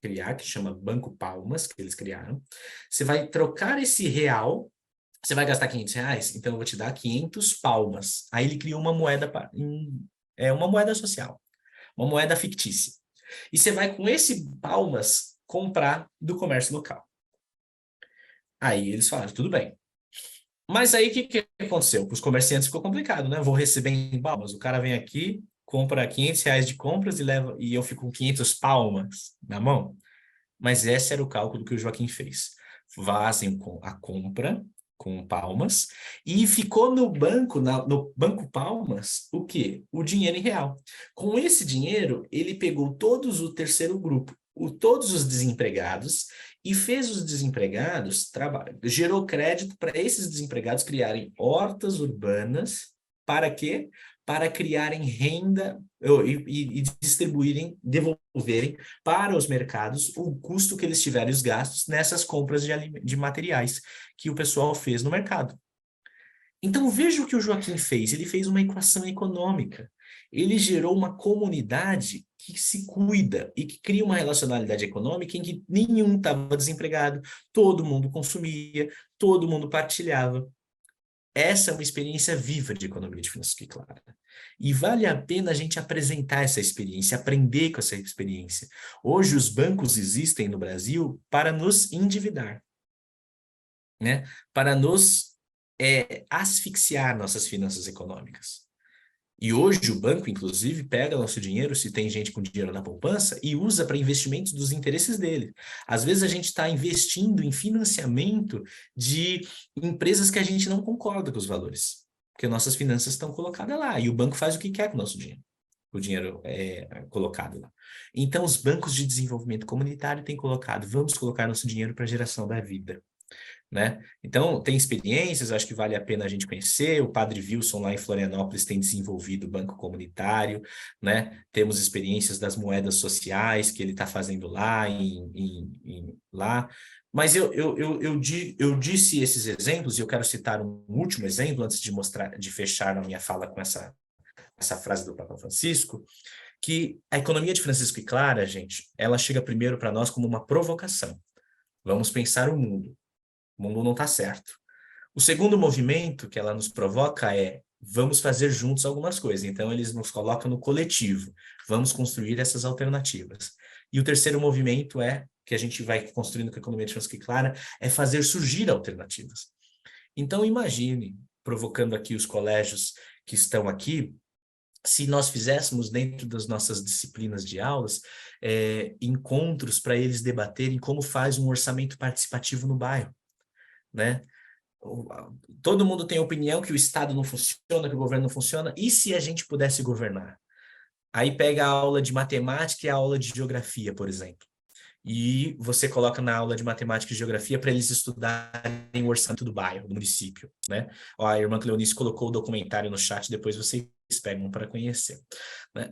criar, que chama Banco Palmas, que eles criaram. Você vai trocar esse real, você vai gastar R$500, então eu vou te dar 500 palmas. Aí ele criou uma moeda, uma moeda social, uma moeda fictícia. E você vai com esse palmas comprar do comércio local. Aí eles falaram, tudo bem. Mas aí o que aconteceu? Para os comerciantes ficou complicado, né? Eu vou receber em palmas. O cara vem aqui, compra R$500 de compras e eu fico com 500 palmas na mão. Mas esse era o cálculo que o Joaquim fez. Fazem a compra com palmas e ficou no banco, no Banco Palmas, o quê? O dinheiro em real. Com esse dinheiro, ele pegou todos o terceiro grupo, todos os desempregados, e fez os desempregados gerou crédito para esses desempregados criarem hortas urbanas. Para quê? Para criarem renda e distribuírem, devolverem para os mercados o custo que eles tiverem, os gastos nessas compras de materiais que o pessoal fez no mercado. Então veja o que o Joaquim fez. Ele fez uma equação econômica. Ele gerou uma comunidade que se cuida e que cria uma relacionalidade econômica em que nenhum estava desempregado, todo mundo consumia, todo mundo partilhava. essa é uma experiência viva de economia de Francisco e Clara. E vale a pena a gente apresentar essa experiência, aprender com essa experiência. Hoje os bancos existem no Brasil para nos endividar, né? Para nos asfixiar nossas finanças econômicas. E hoje o banco, inclusive, pega nosso dinheiro, se tem gente com dinheiro na poupança, e usa para investimentos dos interesses dele. Às vezes a gente está investindo em financiamento de empresas que a gente não concorda com os valores, porque nossas finanças estão colocadas lá, e o banco faz o que quer com o nosso dinheiro. O dinheiro é colocado lá. Então, os bancos de desenvolvimento comunitário têm colocado, vamos colocar nosso dinheiro para a geração da vida. Né? Então, tem experiências, acho que vale a pena a gente conhecer. O Padre Wilson, lá em Florianópolis, tem desenvolvido o banco comunitário, né? Temos experiências das moedas sociais que ele está fazendo lá, lá. Mas eu disse esses exemplos, e eu quero citar um último exemplo, antes de fechar a minha fala com essa frase do Papa Francisco, que a economia de Francisco e Clara, gente, ela chega primeiro para nós como uma provocação. Vamos pensar o mundo. O mundo não está certo. O segundo movimento que ela nos provoca é: vamos fazer juntos algumas coisas. Então, eles nos colocam no coletivo. Vamos construir essas alternativas. E o terceiro movimento que a gente vai construindo com a economia de Francisco e Clara, é fazer surgir alternativas. Então, imagine, provocando aqui os colégios que estão aqui, se nós fizéssemos dentro das nossas disciplinas de aulas, encontros para eles debaterem como faz um orçamento participativo no bairro. Né? Todo mundo tem a opinião que o Estado não funciona, que o governo não funciona. E se a gente pudesse governar? Aí pega a aula de matemática e a aula de geografia, por exemplo. E você coloca na aula de matemática e geografia para eles estudarem o orçamento do bairro, do município. Né? Ó, a irmã Cleonice colocou o documentário no chat, depois vocês pegam para conhecer. Né?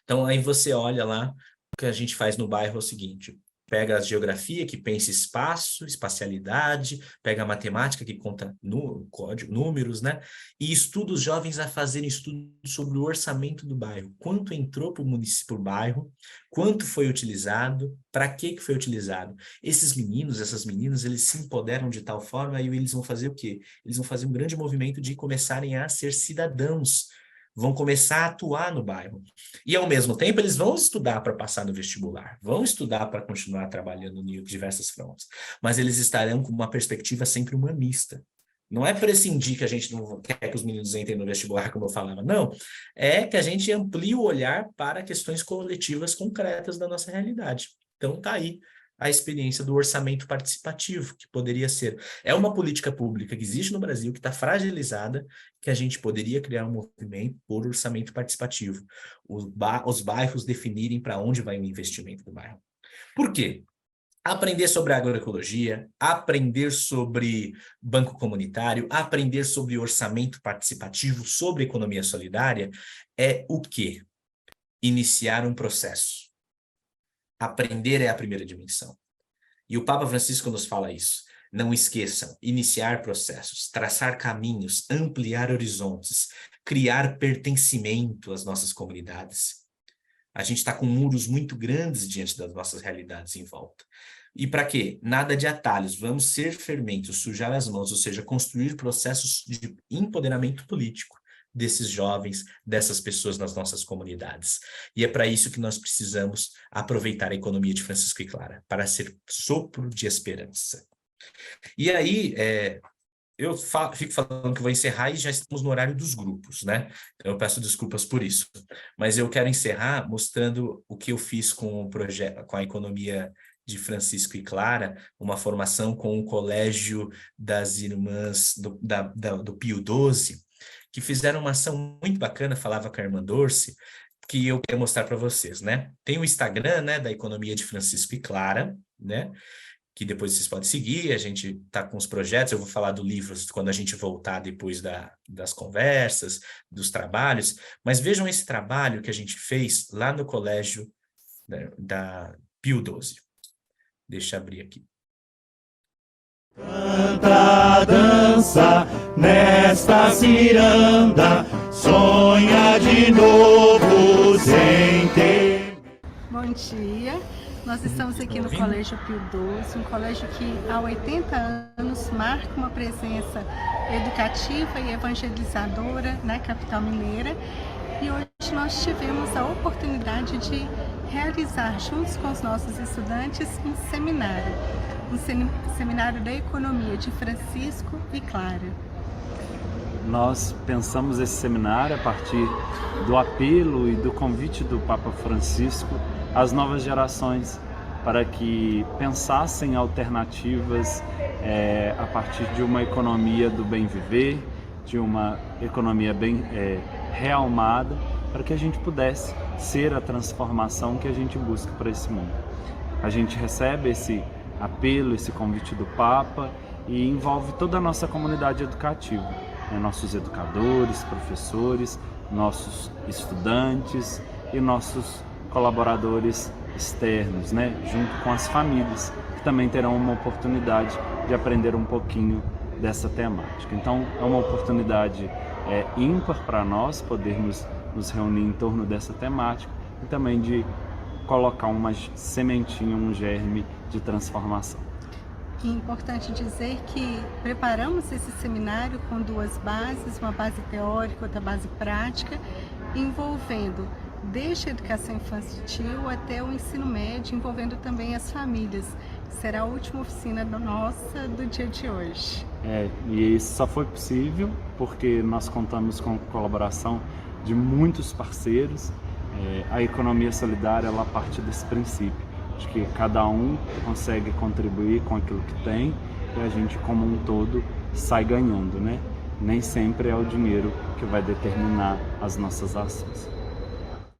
Então aí você olha lá, o que a gente faz no bairro é o seguinte: pega a geografia, que pensa espaço, espacialidade, pega a matemática, que conta números, né? E estuda os jovens a fazerem estudos sobre o orçamento do bairro. Quanto entrou para o município, para o bairro, quanto foi utilizado, para que foi utilizado. Esses meninos, essas meninas, eles se empoderam de tal forma e eles vão fazer o quê? Eles vão fazer um grande movimento de começarem a ser cidadãos, vão começar a atuar no bairro. E, ao mesmo tempo, eles vão estudar para passar no vestibular, vão estudar para continuar trabalhando em diversas frontes, mas eles estarão com uma perspectiva sempre humanista. Não é prescindir que a gente não quer que os meninos entrem no vestibular, como eu falava, não. É que a gente amplie o olhar para questões coletivas concretas da nossa realidade. Então, está aí a experiência do orçamento participativo, que poderia ser. É uma política pública que existe no Brasil, que está fragilizada, que a gente poderia criar um movimento por orçamento participativo. Os bairros definirem para onde vai o investimento do bairro. Por quê? Aprender sobre agroecologia, aprender sobre banco comunitário, aprender sobre orçamento participativo, sobre economia solidária, é o quê? Iniciar um processo. Aprender é a primeira dimensão. E o Papa Francisco nos fala isso. Não esqueçam, iniciar processos, traçar caminhos, ampliar horizontes, criar pertencimento às nossas comunidades. A gente está com muros muito grandes diante das nossas realidades em volta. E para quê? Nada de atalhos, vamos ser fermentos, sujar as mãos, ou seja, construir processos de empoderamento político desses jovens, dessas pessoas nas nossas comunidades. E é para isso que nós precisamos aproveitar a economia de Francisco e Clara, para ser sopro de esperança. E aí, eu fico falando que vou encerrar e já estamos no horário dos grupos, né? Então eu peço desculpas por isso. Mas eu quero encerrar mostrando o que eu fiz com o projeto, com a economia de Francisco e Clara, uma formação com o colégio das irmãs do Pio XII, que fizeram uma ação muito bacana, falava com a irmã Dorce, que eu quero mostrar para vocês, né? Tem o Instagram, né, da economia de Francisco e Clara, né? Que depois vocês podem seguir, a gente está com os projetos, eu vou falar do livro quando a gente voltar depois das conversas, dos trabalhos, mas vejam esse trabalho que a gente fez lá no colégio da Pio XII. Deixa eu abrir aqui. Canta, dança nesta ciranda, sonha de novo sem ter. Bom dia, Nós estamos aqui no Colégio Pio XII, um colégio que há 80 anos marca uma presença educativa e evangelizadora na capital mineira. E hoje nós tivemos a oportunidade de realizar, juntos com os nossos estudantes, um seminário da economia de Francisco e Clara. Nós pensamos esse seminário a partir do apelo e do convite do Papa Francisco às novas gerações, para que pensassem alternativas a partir de uma economia do bem viver, de uma economia bem realmada, para que a gente pudesse ser a transformação que a gente busca para esse mundo. A gente recebe esse apelo, esse convite do Papa e envolve toda a nossa comunidade educativa, né? Nossos educadores, professores, nossos estudantes e nossos colaboradores externos, né? Junto com as famílias, que também terão uma oportunidade de aprender um pouquinho dessa temática. Então, é uma oportunidade ímpar para nós podermos nos reunir em torno dessa temática e também de colocar uma sementinha, um germe de transformação. É importante dizer que preparamos esse seminário com duas bases, uma base teórica e outra base prática, envolvendo desde a educação infantil até o ensino médio, envolvendo também as famílias. Será a última oficina nossa do dia de hoje. E isso só foi possível porque nós contamos com a colaboração de muitos parceiros. A economia solidária, ela parte desse princípio, de que cada um consegue contribuir com aquilo que tem e a gente, como um todo, sai ganhando, né? Nem sempre é o dinheiro que vai determinar as nossas ações.